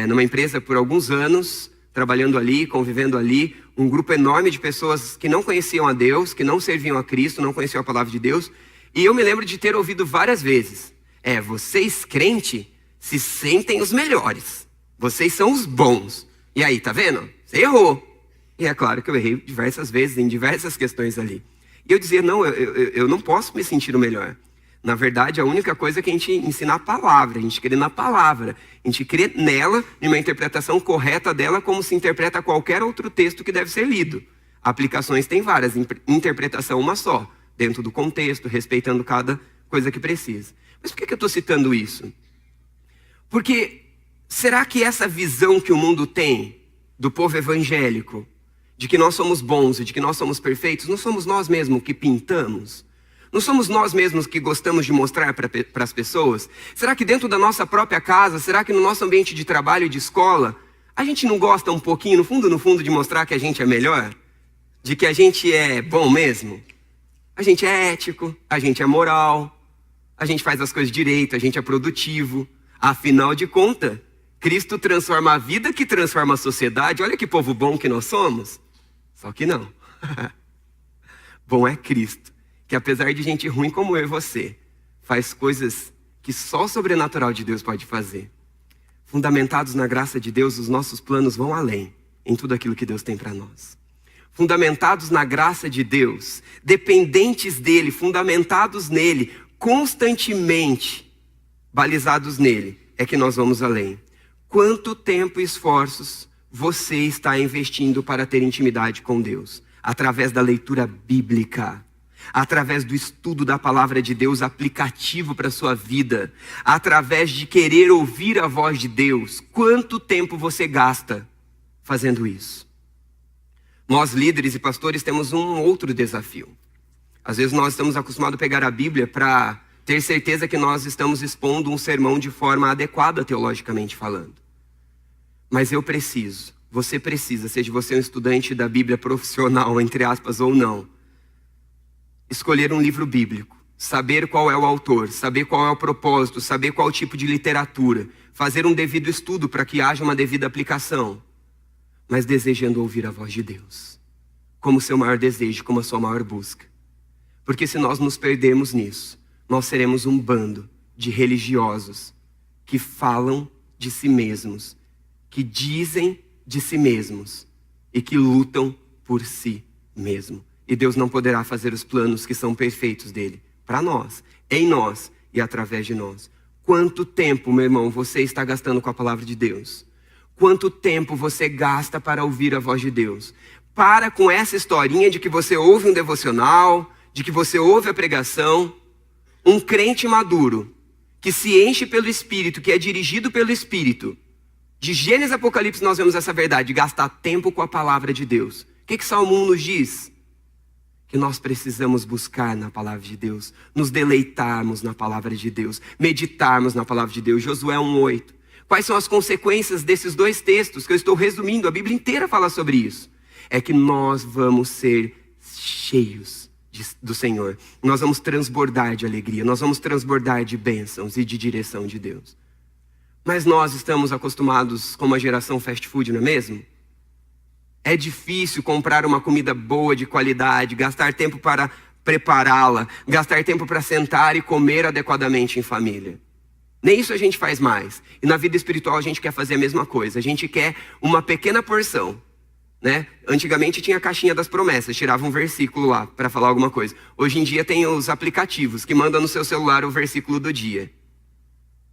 numa empresa por alguns anos, trabalhando ali, convivendo ali, um grupo enorme de pessoas que não conheciam a Deus, que não serviam a Cristo, não conheciam a palavra de Deus, e eu me lembro de ter ouvido várias vezes: vocês crentes se sentem os melhores, vocês são os bons. E aí, tá vendo? Você errou. E é claro que eu errei diversas vezes, em diversas questões ali. E eu dizia, não, eu não posso me sentir o melhor. Na verdade, a única coisa é que a gente ensina a palavra, a gente crê na palavra, a gente crê nela, em uma interpretação correta dela, como se interpreta qualquer outro texto que deve ser lido. Aplicações tem várias, interpretação uma só, dentro do contexto, respeitando cada coisa que precisa. Mas por que eu estou citando isso? Porque será que essa visão que o mundo tem do povo evangélico, de que nós somos bons e de que nós somos perfeitos, não somos nós mesmos que pintamos? Não somos nós mesmos que gostamos de mostrar para as pessoas? Será que dentro da nossa própria casa, será que no nosso ambiente de trabalho e de escola, a gente não gosta um pouquinho, no fundo, de mostrar que a gente é melhor? De que a gente é bom mesmo? A gente é ético, a gente é moral, a gente faz as coisas direito, a gente é produtivo. Afinal de contas, Cristo transforma a vida que transforma a sociedade. Olha que povo bom que nós somos. Só que não. Bom é Cristo, que apesar de gente ruim como eu e você, faz coisas que só o sobrenatural de Deus pode fazer. Fundamentados na graça de Deus, os nossos planos vão além em tudo aquilo que Deus tem para nós. Fundamentados na graça de Deus, dependentes dele, fundamentados nele, constantemente balizados nele, é que nós vamos além. Quanto tempo e esforços você está investindo para ter intimidade com Deus? Através da leitura bíblica, através do estudo da palavra de Deus aplicativo para a sua vida, através de querer ouvir a voz de Deus. Quanto tempo você gasta fazendo isso? Nós, líderes e pastores, temos um outro desafio. Às vezes nós estamos acostumados a pegar a Bíblia para ter certeza que nós estamos expondo um sermão de forma adequada, teologicamente falando. Mas eu preciso, você precisa, seja você um estudante da Bíblia profissional, entre aspas, ou não, escolher um livro bíblico, saber qual é o autor, saber qual é o propósito, saber qual tipo de literatura, fazer um devido estudo para que haja uma devida aplicação, mas desejando ouvir a voz de Deus, como seu maior desejo, como a sua maior busca. Porque se nós nos perdermos nisso, nós seremos um bando de religiosos que falam de si mesmos, que dizem de si mesmos e que lutam por si mesmo. E Deus não poderá fazer os planos que são perfeitos dele para nós, em nós e através de nós. Quanto tempo, meu irmão, você está gastando com a palavra de Deus? Quanto tempo você gasta para ouvir a voz de Deus? Para com essa historinha de que você ouve um devocional, de que você ouve a pregação. Um crente maduro, que se enche pelo Espírito, que é dirigido pelo Espírito. De Gênesis a Apocalipse nós vemos essa verdade, de gastar tempo com a palavra de Deus. O que Salmo 1 nos diz? Que nós precisamos buscar na palavra de Deus, nos deleitarmos na palavra de Deus, meditarmos na palavra de Deus. Josué 1:8. Quais são as consequências desses dois textos que eu estou resumindo? A Bíblia inteira fala sobre isso. É que nós vamos ser cheios do Senhor. Nós vamos transbordar de alegria, nós vamos transbordar de bênçãos e de direção de Deus. Mas nós estamos acostumados com uma geração fast food, não é mesmo? É difícil comprar uma comida boa, de qualidade, gastar tempo para prepará-la, gastar tempo para sentar e comer adequadamente em família. Nem isso a gente faz mais. E na vida espiritual a gente quer fazer a mesma coisa. A gente quer uma pequena porção, né? Antigamente tinha a caixinha das promessas, tirava um versículo lá para falar alguma coisa. Hoje em dia tem os aplicativos que mandam no seu celular o versículo do dia.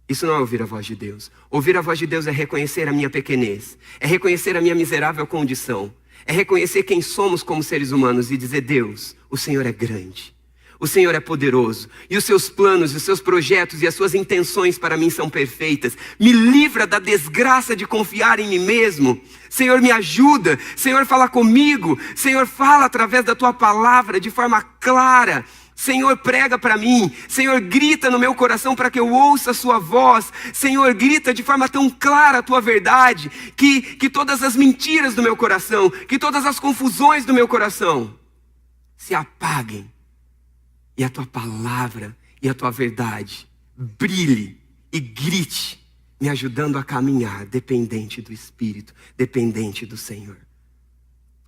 Isso não é ouvir a voz de Deus. Ouvir a voz de Deus é reconhecer a minha pequenez, é reconhecer a minha miserável condição, é reconhecer quem somos como seres humanos e dizer: Deus, o Senhor é grande, o Senhor é poderoso, e os seus planos, os seus projetos e as suas intenções para mim são perfeitas. Me livra da desgraça de confiar em mim mesmo. Senhor, me ajuda. Senhor, fala comigo. Senhor, fala através da tua palavra de forma clara. Senhor, prega para mim. Senhor, grita no meu coração para que eu ouça a sua voz. Senhor, grita de forma tão clara a tua verdade, que todas as mentiras do meu coração, que todas as confusões do meu coração se apaguem. E a tua palavra e a tua verdade brilhe e grite, me ajudando a caminhar dependente do Espírito, dependente do Senhor.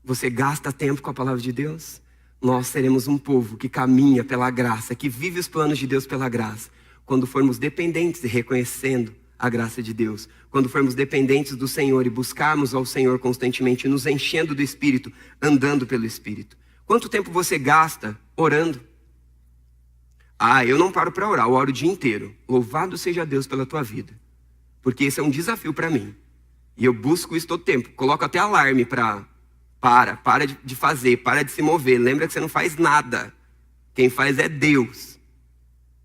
Você gasta tempo com a palavra de Deus? Nós seremos um povo que caminha pela graça, que vive os planos de Deus pela graça. Quando formos dependentes e reconhecendo a graça de Deus, quando formos dependentes do Senhor e buscarmos ao Senhor constantemente, nos enchendo do Espírito, andando pelo Espírito. Quanto tempo você gasta orando? Eu não paro para orar, eu oro o dia inteiro. Louvado seja Deus pela tua vida, porque esse é um desafio para mim. E eu busco isso todo tempo. Coloco até alarme para de fazer, para de se mover. Lembra que você não faz nada. Quem faz é Deus.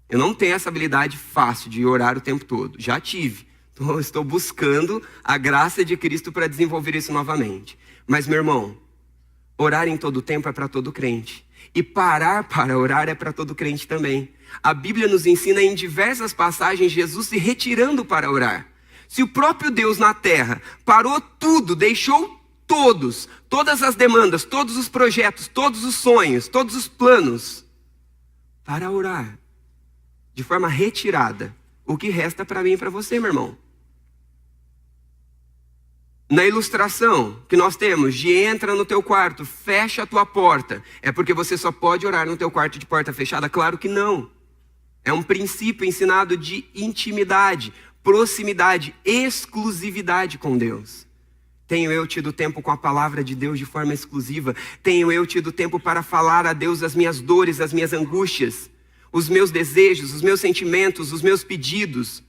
Eu não tenho essa habilidade fácil de orar o tempo todo. Já tive. Então, estou buscando a graça de Cristo para desenvolver isso novamente. Mas, meu irmão, orar em todo tempo é para todo crente. E parar para orar é para todo crente também. A Bíblia nos ensina em diversas passagens Jesus se retirando para orar. Se o próprio Deus na terra parou tudo, deixou todas as demandas, todos os projetos, todos os sonhos, todos os planos, para orar, de forma retirada, o que resta para mim e para você, meu irmão? Na ilustração que nós temos de entra no teu quarto, fecha a tua porta, é porque você só pode orar no teu quarto de porta fechada? Claro que não. É um princípio ensinado de intimidade, proximidade, exclusividade com Deus. Tenho eu tido tempo com a palavra de Deus de forma exclusiva? Tenho eu tido tempo para falar a Deus as minhas dores, as minhas angústias, os meus desejos, os meus sentimentos, os meus pedidos?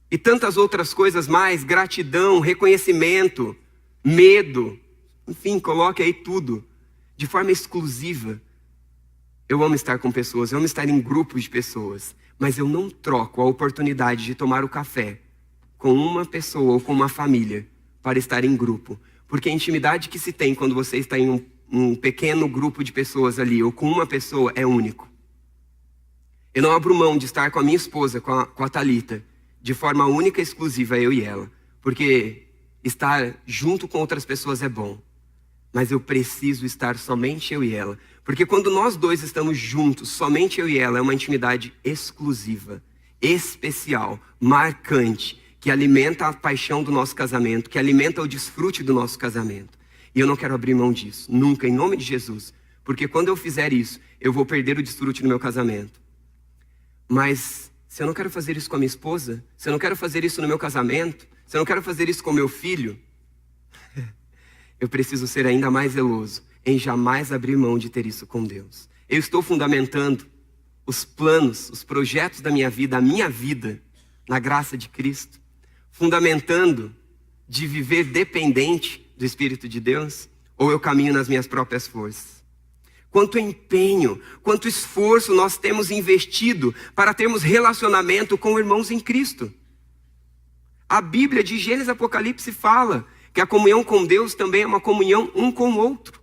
E tantas outras coisas mais, gratidão, reconhecimento, medo, enfim, coloque aí tudo, de forma exclusiva. Eu amo estar com pessoas, eu amo estar em grupos de pessoas, mas eu não troco a oportunidade de tomar o café com uma pessoa ou com uma família para estar em grupo. Porque a intimidade que se tem quando você está em um um pequeno grupo de pessoas ali, ou com uma pessoa, é único. Eu não abro mão de estar com a minha esposa, com a Thalita, de forma única e exclusiva, eu e ela. Porque estar junto com outras pessoas é bom. Mas eu preciso estar somente eu e ela. Porque quando nós dois estamos juntos, somente eu e ela, é uma intimidade exclusiva, especial, marcante, que alimenta a paixão do nosso casamento, que alimenta o desfrute do nosso casamento. E eu não quero abrir mão disso, nunca, em nome de Jesus. Porque quando eu fizer isso, eu vou perder o desfrute do meu casamento. Mas se eu não quero fazer isso com a minha esposa, se eu não quero fazer isso no meu casamento, se eu não quero fazer isso com meu filho, eu preciso ser ainda mais zeloso em jamais abrir mão de ter isso com Deus. Eu estou fundamentando os planos, os projetos da minha vida, a minha vida, na graça de Cristo. Fundamentando de viver dependente do Espírito de Deus, ou eu caminho nas minhas próprias forças? Quanto empenho, quanto esforço nós temos investido para termos relacionamento com irmãos em Cristo. A Bíblia de Gênesis e Apocalipse fala que a comunhão com Deus também é uma comunhão um com o outro.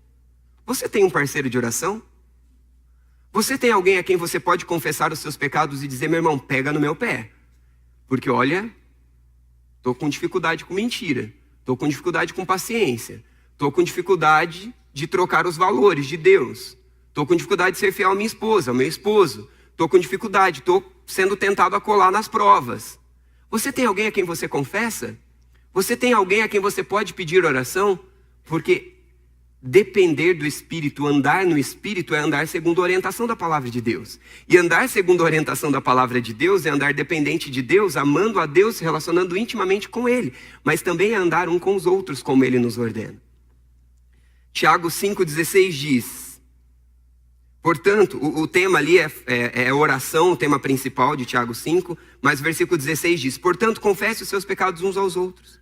Você tem um parceiro de oração? Você tem alguém a quem você pode confessar os seus pecados e dizer: meu irmão, pega no meu pé. Porque olha, estou com dificuldade com mentira, estou com dificuldade com paciência, estou com dificuldade de trocar os valores de Deus, estou com dificuldade de ser fiel à minha esposa, ao meu esposo, estou com dificuldade, estou sendo tentado a colar nas provas. Você tem alguém a quem você confessa? Você tem alguém a quem você pode pedir oração? Porque depender do Espírito, andar no Espírito, é andar segundo a orientação da palavra de Deus. E andar segundo a orientação da palavra de Deus é andar dependente de Deus, amando a Deus, se relacionando intimamente com Ele. Mas também é andar um com os outros, como Ele nos ordena. Tiago 5,16 diz... Portanto, o tema ali é oração, o tema principal de Tiago 5, mas o versículo 16 diz: portanto, confesse os seus pecados uns aos outros.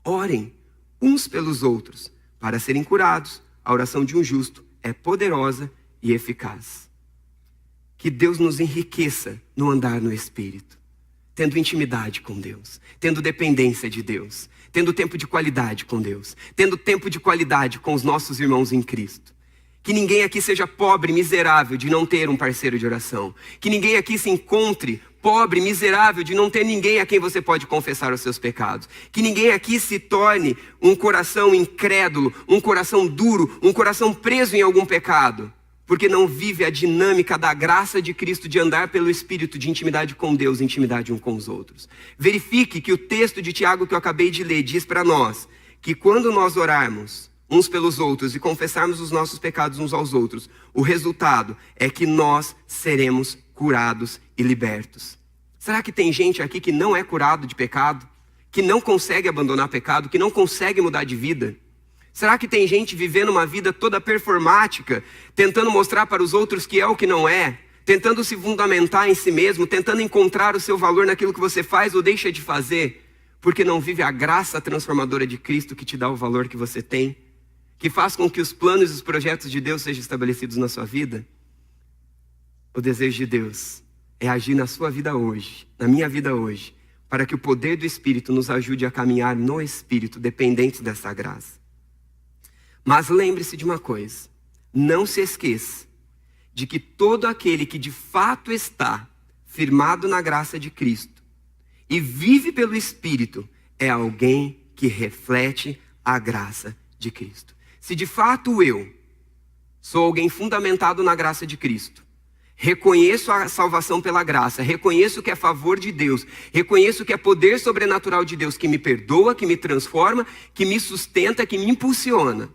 Orem uns pelos outros, para serem curados. A oração de um justo é poderosa e eficaz. Que Deus nos enriqueça no andar no Espírito, tendo intimidade com Deus, tendo dependência de Deus, tendo tempo de qualidade com Deus, tendo tempo de qualidade com os nossos irmãos em Cristo. Que ninguém aqui seja pobre, miserável de não ter um parceiro de oração. Que ninguém aqui se encontre pobre, miserável de não ter ninguém a quem você pode confessar os seus pecados. Que ninguém aqui se torne um coração incrédulo, um coração duro, um coração preso em algum pecado. Porque não vive a dinâmica da graça de Cristo de andar pelo Espírito, de intimidade com Deus, intimidade um com os outros. Verifique que o texto de Tiago que eu acabei de ler diz para nós que quando nós orarmos uns pelos outros e confessarmos os nossos pecados uns aos outros, o resultado é que nós seremos curados e libertos. Será que tem gente aqui que não é curado de pecado? Que não consegue abandonar pecado? Que não consegue mudar de vida? Será que tem gente vivendo uma vida toda performática, tentando mostrar para os outros que é o que não é? Tentando se fundamentar em si mesmo, tentando encontrar o seu valor naquilo que você faz ou deixa de fazer? Porque não vive a graça transformadora de Cristo que te dá o valor que você tem? Que faz com que os planos e os projetos de Deus sejam estabelecidos na sua vida? O desejo de Deus é agir na sua vida hoje, na minha vida hoje, para que o poder do Espírito nos ajude a caminhar no Espírito, dependentes dessa graça. Mas lembre-se de uma coisa, não se esqueça de que todo aquele que de fato está firmado na graça de Cristo e vive pelo Espírito é alguém que reflete a graça de Cristo. Se de fato eu sou alguém fundamentado na graça de Cristo, reconheço a salvação pela graça, reconheço que é favor de Deus, reconheço que é poder sobrenatural de Deus que me perdoa, que me transforma, que me sustenta, que me impulsiona.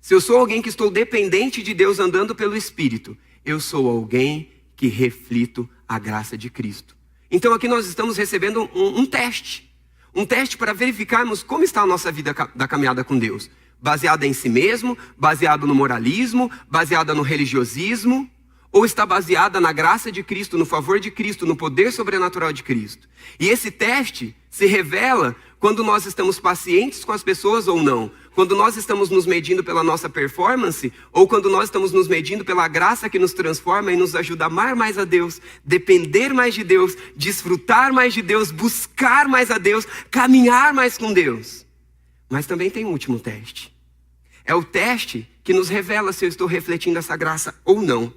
Se eu sou alguém que estou dependente de Deus andando pelo Espírito, eu sou alguém que reflito a graça de Cristo. Então aqui nós estamos recebendo um teste para verificarmos como está a nossa vida da caminhada com Deus. Baseada em si mesmo, baseada no moralismo, baseada no religiosismo, ou está baseada na graça de Cristo, no favor de Cristo, no poder sobrenatural de Cristo. E esse teste se revela quando nós estamos pacientes com as pessoas ou não, quando nós estamos nos medindo pela nossa performance, ou quando nós estamos nos medindo pela graça que nos transforma e nos ajuda a amar mais a Deus, depender mais de Deus, desfrutar mais de Deus, buscar mais a Deus, caminhar mais com Deus. Mas também tem um último teste. É o teste que nos revela se eu estou refletindo essa graça ou não.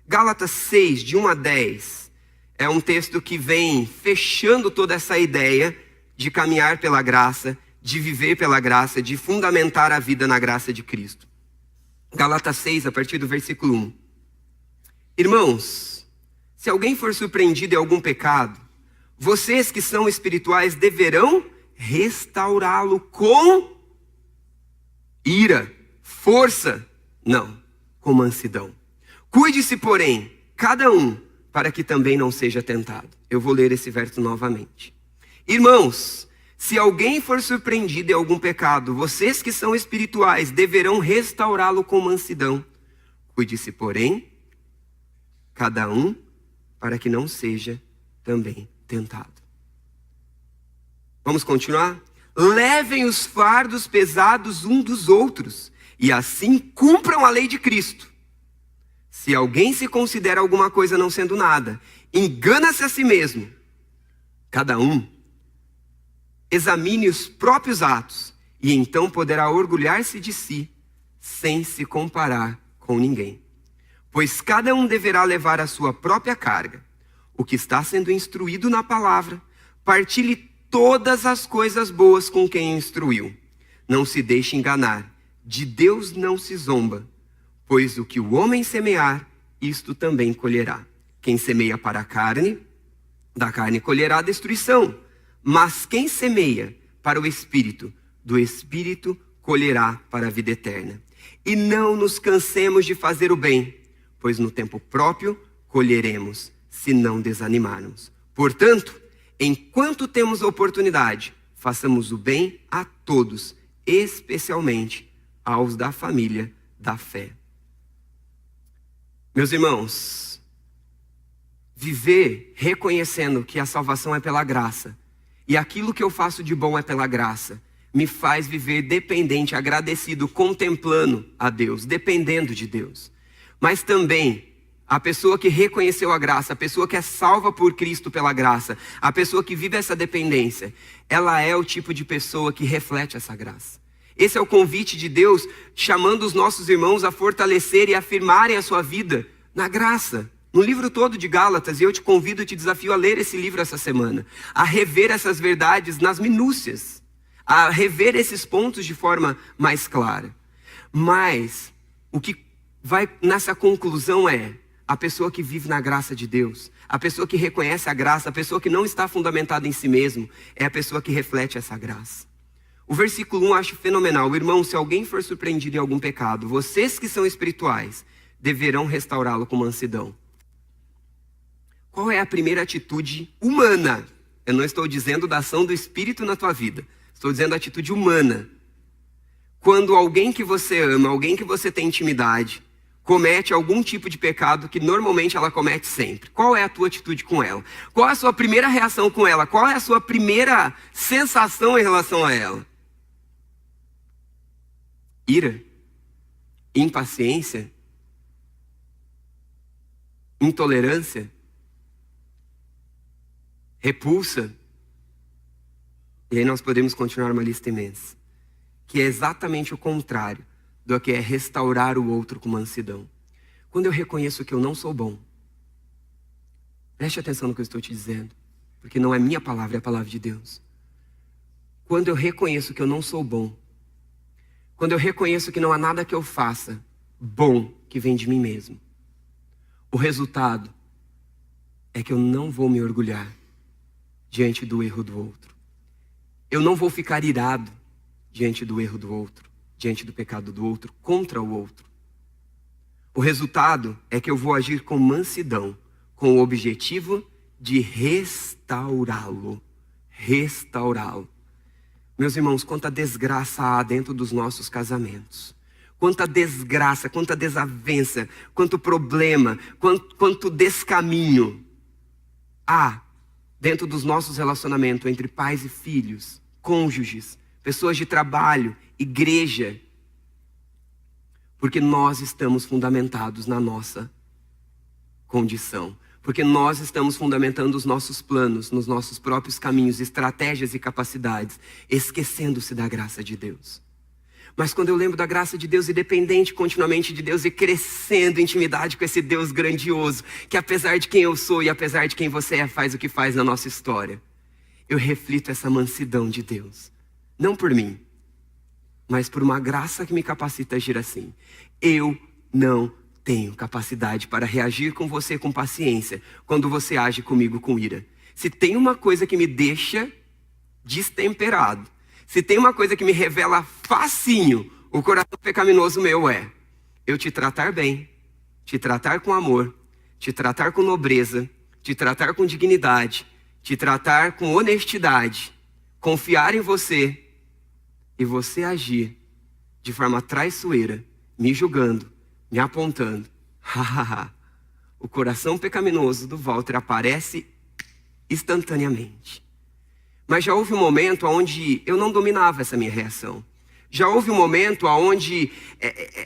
Gálatas 6, de 1 a 10, é um texto que vem fechando toda essa ideia de caminhar pela graça, de viver pela graça, de fundamentar a vida na graça de Cristo. Gálatas 6, a partir do versículo 1. Irmãos, se alguém for surpreendido em algum pecado, vocês que são espirituais deverão restaurá-lo com ira, força, não, com mansidão. Cuide-se, porém, cada um, para que também não seja tentado. Eu vou ler esse verso novamente. Irmãos, se alguém for surpreendido em algum pecado, vocês que são espirituais deverão restaurá-lo com mansidão. Cuide-se, porém, cada um, para que não seja também tentado. Vamos continuar? Levem os fardos pesados um dos outros, e assim cumpram a lei de Cristo. Se alguém se considera alguma coisa não sendo nada, engana-se a si mesmo. Cada um examine os próprios atos, e então poderá orgulhar-se de si, sem se comparar com ninguém. Pois cada um deverá levar a sua própria carga. O que está sendo instruído na palavra, partilhe todas as coisas boas com quem instruiu. Não se deixe enganar, de Deus não se zomba, pois o que o homem semear, isto também colherá. Quem semeia para a carne, da carne colherá destruição. Mas quem semeia para o Espírito, do Espírito colherá para a vida eterna. E não nos cansemos de fazer o bem, pois no tempo próprio colheremos, se não desanimarmos. Portanto, enquanto temos a oportunidade, façamos o bem a todos, especialmente aos da família da fé. Meus irmãos, viver reconhecendo que a salvação é pela graça, e aquilo que eu faço de bom é pela graça, me faz viver dependente, agradecido, contemplando a Deus, dependendo de Deus. Mas também, a pessoa que reconheceu a graça, a pessoa que é salva por Cristo pela graça, a pessoa que vive essa dependência, ela é o tipo de pessoa que reflete essa graça. Esse é o convite de Deus, chamando os nossos irmãos a fortalecer e afirmarem a sua vida na graça. No livro todo de Gálatas, e eu te convido e te desafio a ler esse livro essa semana, a rever essas verdades nas minúcias, a rever esses pontos de forma mais clara. Mas o que vai nessa conclusão é a pessoa que vive na graça de Deus, a pessoa que reconhece a graça, a pessoa que não está fundamentada em si mesmo, é a pessoa que reflete essa graça. O versículo 1 eu acho fenomenal. Irmão, se alguém for surpreendido em algum pecado, vocês que são espirituais deverão restaurá-lo com mansidão. Qual é a primeira atitude humana? Eu não estou dizendo da ação do Espírito na tua vida. Estou dizendo a atitude humana. Quando alguém que você ama, alguém que você tem intimidade, comete algum tipo de pecado que normalmente ela comete sempre. Qual é a tua atitude com ela? Qual é a sua primeira reação com ela? Qual é a sua primeira sensação em relação a ela? Ira? Impaciência? Intolerância? Repulsa? E aí nós podemos continuar uma lista imensa, que é exatamente o contrário do que é restaurar o outro com mansidão. Quando eu reconheço que eu não sou bom, preste atenção no que eu estou te dizendo, porque não é minha palavra, é a palavra de Deus. Quando eu reconheço que eu não sou bom, quando eu reconheço que não há nada que eu faça bom que vem de mim mesmo, o resultado é que eu não vou me orgulhar diante do erro do outro. Eu não vou ficar irado diante do erro do outro, diante do pecado do outro, contra o outro. O resultado é que eu vou agir com mansidão, com o objetivo de restaurá-lo. Restaurá-lo. Meus irmãos, quanta desgraça há dentro dos nossos casamentos. Quanta desgraça, quanta desavença, quanto problema, quanto descaminho há dentro dos nossos relacionamentos entre pais e filhos, cônjuges, pessoas de trabalho, igreja. Porque nós estamos fundamentados na nossa condição. Porque nós estamos fundamentando os nossos planos, nos nossos próprios caminhos, estratégias e capacidades, esquecendo-se da graça de Deus. Mas quando eu lembro da graça de Deus e dependente continuamente de Deus e crescendo em intimidade com esse Deus grandioso, que apesar de quem eu sou e apesar de quem você é, faz o que faz na nossa história, eu reflito essa mansidão de Deus. Não por mim, mas por uma graça que me capacita a agir assim. Eu não tenho capacidade para reagir com você com paciência quando você age comigo com ira. Se tem uma coisa que me deixa destemperado, se tem uma coisa que me revela facinho o coração pecaminoso meu, é eu te tratar bem, te tratar com amor, te tratar com nobreza, te tratar com dignidade, te tratar com honestidade, confiar em você e você agir de forma traiçoeira, me julgando, me apontando. O coração pecaminoso do Walter aparece instantaneamente. Mas já houve um momento onde eu não dominava essa minha reação. Já houve um momento onde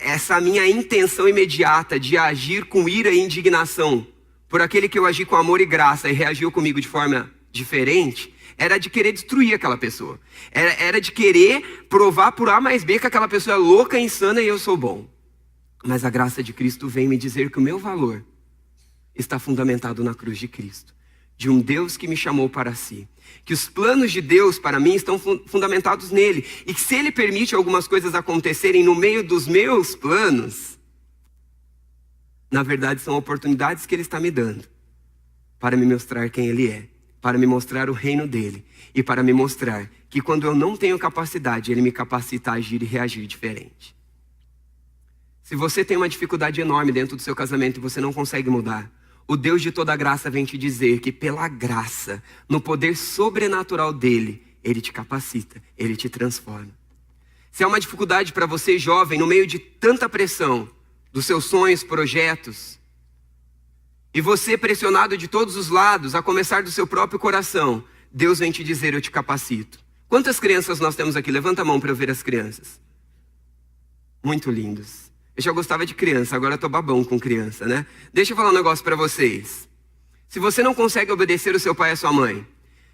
essa minha intenção imediata de agir com ira e indignação por aquele que eu agi com amor e graça e reagiu comigo de forma diferente, era de querer destruir aquela pessoa. Era de querer provar por A mais B que aquela pessoa é louca, insana e eu sou bom. Mas a graça de Cristo vem me dizer que o meu valor está fundamentado na cruz de Cristo. De um Deus que me chamou para si. Que os planos de Deus para mim estão fundamentados nele. E que se ele permite algumas coisas acontecerem no meio dos meus planos, na verdade são oportunidades que ele está me dando para me mostrar quem ele é, para me mostrar o reino dele e para me mostrar que quando eu não tenho capacidade, ele me capacita a agir e reagir diferente. Se você tem uma dificuldade enorme dentro do seu casamento e você não consegue mudar, o Deus de toda graça vem te dizer que pela graça, no poder sobrenatural dele, ele te capacita, ele te transforma. Se há uma dificuldade para você, jovem, no meio de tanta pressão dos seus sonhos, projetos, e você pressionado de todos os lados, a começar do seu próprio coração, Deus vem te dizer, eu te capacito. Quantas crianças nós temos aqui? Levanta a mão para eu ver as crianças. Muito lindos. Eu já gostava de criança, agora eu tô babão com criança, né? Deixa eu falar um negócio para vocês. Se você não consegue obedecer o seu pai e a sua mãe,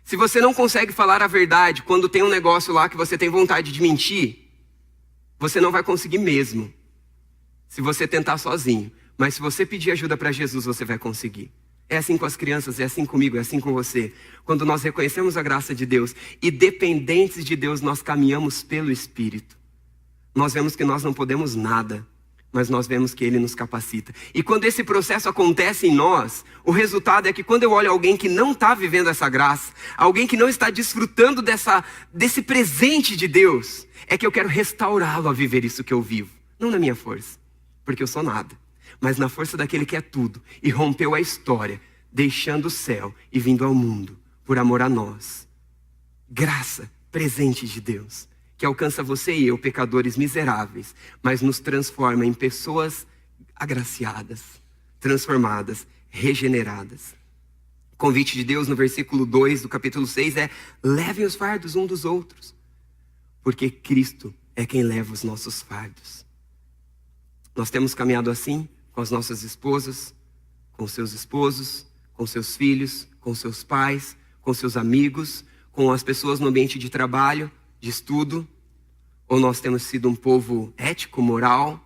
se você não consegue falar a verdade quando tem um negócio lá que você tem vontade de mentir, você não vai conseguir mesmo. Se você tentar sozinho. Mas se você pedir ajuda para Jesus, você vai conseguir. É assim com as crianças, é assim comigo, é assim com você. Quando nós reconhecemos a graça de Deus e dependentes de Deus, nós caminhamos pelo Espírito. Nós vemos que nós não podemos nada, mas nós vemos que ele nos capacita. E quando esse processo acontece em nós, o resultado é que quando eu olho alguém que não está vivendo essa graça, alguém que não está desfrutando desse presente de Deus, é que eu quero restaurá-lo a viver isso que eu vivo. Não na minha força, porque eu sou nada, mas na força daquele que é tudo e rompeu a história, deixando o céu e vindo ao mundo por amor a nós. Graça, presente de Deus, que alcança você e eu, pecadores miseráveis, mas nos transforma em pessoas agraciadas, transformadas, regeneradas. O convite de Deus no versículo 2 do capítulo 6 é: levem os fardos um dos outros, porque Cristo é quem leva os nossos fardos. Nós temos caminhado assim com as nossas esposas, com seus esposos, com seus filhos, com seus pais, com seus amigos, com as pessoas no ambiente de trabalho, de estudo, ou nós temos sido um povo ético, moral,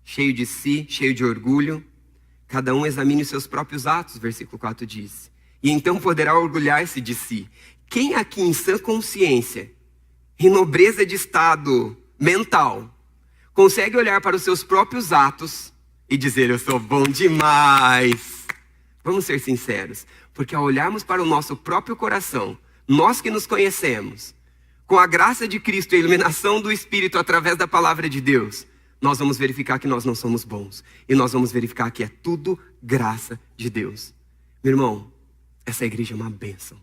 cheio de si, cheio de orgulho? Cada um examine os seus próprios atos, versículo 4 diz, e então poderá orgulhar-se de si. Quem aqui em sã consciência, em nobreza de estado mental, consegue olhar para os seus próprios atos e dizer, eu sou bom demais? Vamos ser sinceros, porque ao olharmos para o nosso próprio coração, nós que nos conhecemos, com a graça de Cristo e a iluminação do Espírito através da palavra de Deus, nós vamos verificar que nós não somos bons. E nós vamos verificar que é tudo graça de Deus. Meu irmão, essa igreja é uma bênção.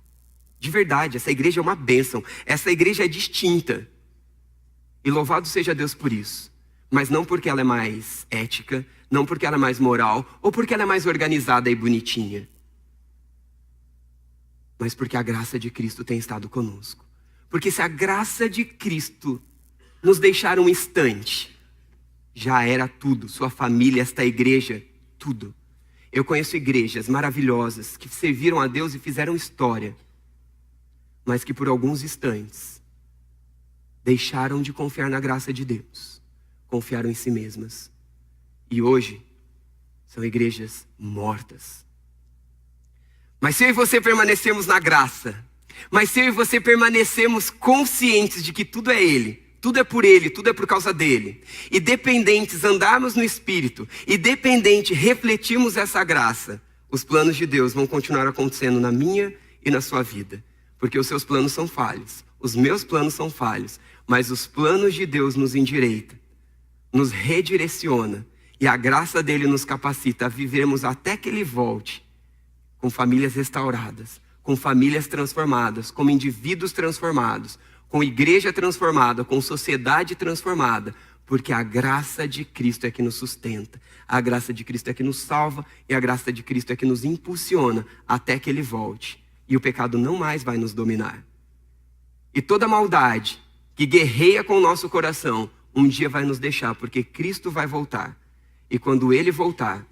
De verdade, essa igreja é uma bênção. Essa igreja é distinta. E louvado seja Deus por isso. Mas não porque ela é mais ética, não porque ela é mais moral, ou porque ela é mais organizada e bonitinha. Mas porque a graça de Cristo tem estado conosco. Porque se a graça de Cristo nos deixar um instante, já era tudo. Sua família, esta igreja, tudo. Eu conheço igrejas maravilhosas que serviram a Deus e fizeram história, mas que por alguns instantes deixaram de confiar na graça de Deus, confiaram em si mesmas. E hoje são igrejas mortas. Mas se eu e você permanecemos na graça, mas se eu e você permanecemos conscientes de que tudo é Ele, tudo é por Ele, tudo é por causa dEle, e dependentes andarmos no Espírito, e dependente refletirmos essa graça, os planos de Deus vão continuar acontecendo na minha e na sua vida. Porque os seus planos são falhos, os meus planos são falhos, mas os planos de Deus nos endireita, nos redireciona, e a graça dele nos capacita a vivermos até que ele volte, com famílias restauradas, com famílias transformadas, com indivíduos transformados, com igreja transformada, com sociedade transformada, porque a graça de Cristo é que nos sustenta, a graça de Cristo é que nos salva, e a graça de Cristo é que nos impulsiona até que ele volte. E o pecado não mais vai nos dominar. E toda maldade que guerreia com o nosso coração, um dia vai nos deixar, porque Cristo vai voltar. E quando ele voltar,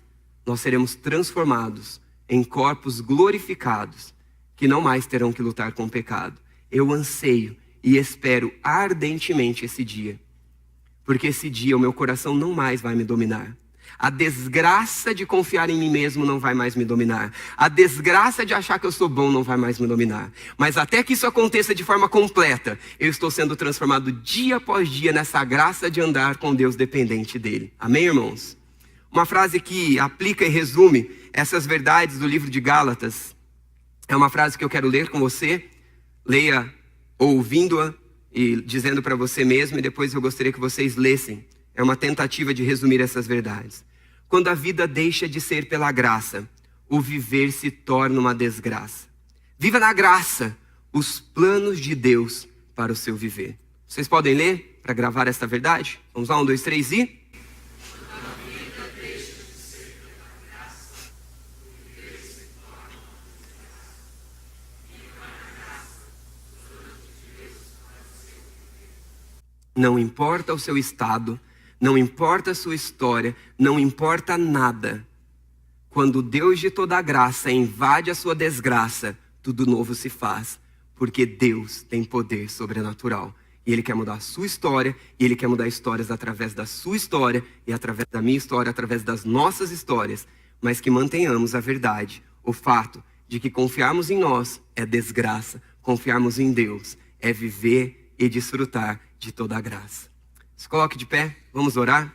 nós seremos transformados em corpos glorificados, que não mais terão que lutar com o pecado. Eu anseio e espero ardentemente esse dia, porque esse dia o meu coração não mais vai me dominar. A desgraça de confiar em mim mesmo não vai mais me dominar. A desgraça de achar que eu sou bom não vai mais me dominar. Mas até que isso aconteça de forma completa, eu estou sendo transformado dia após dia nessa graça de andar com Deus dependente dele. Amém, irmãos? Uma frase que aplica e resume essas verdades do livro de Gálatas é uma frase que eu quero ler com você. Leia ouvindo-a e dizendo para você mesmo, e depois eu gostaria que vocês lessem. É uma tentativa de resumir essas verdades. Quando a vida deixa de ser pela graça, o viver se torna uma desgraça. Viva na graça os planos de Deus para o seu viver. Vocês podem ler para gravar esta verdade? Vamos lá, 1, 2, 3 e... Não importa o seu estado, não importa a sua história, não importa nada. Quando Deus de toda a graça invade a sua desgraça, tudo novo se faz. Porque Deus tem poder sobrenatural. E Ele quer mudar a sua história, e Ele quer mudar histórias através da sua história, e através da minha história, através das nossas histórias. Mas que mantenhamos a verdade, o fato de que confiarmos em nós é desgraça. Confiarmos em Deus é viver e desfrutar de toda a graça. Se coloque de pé, vamos orar.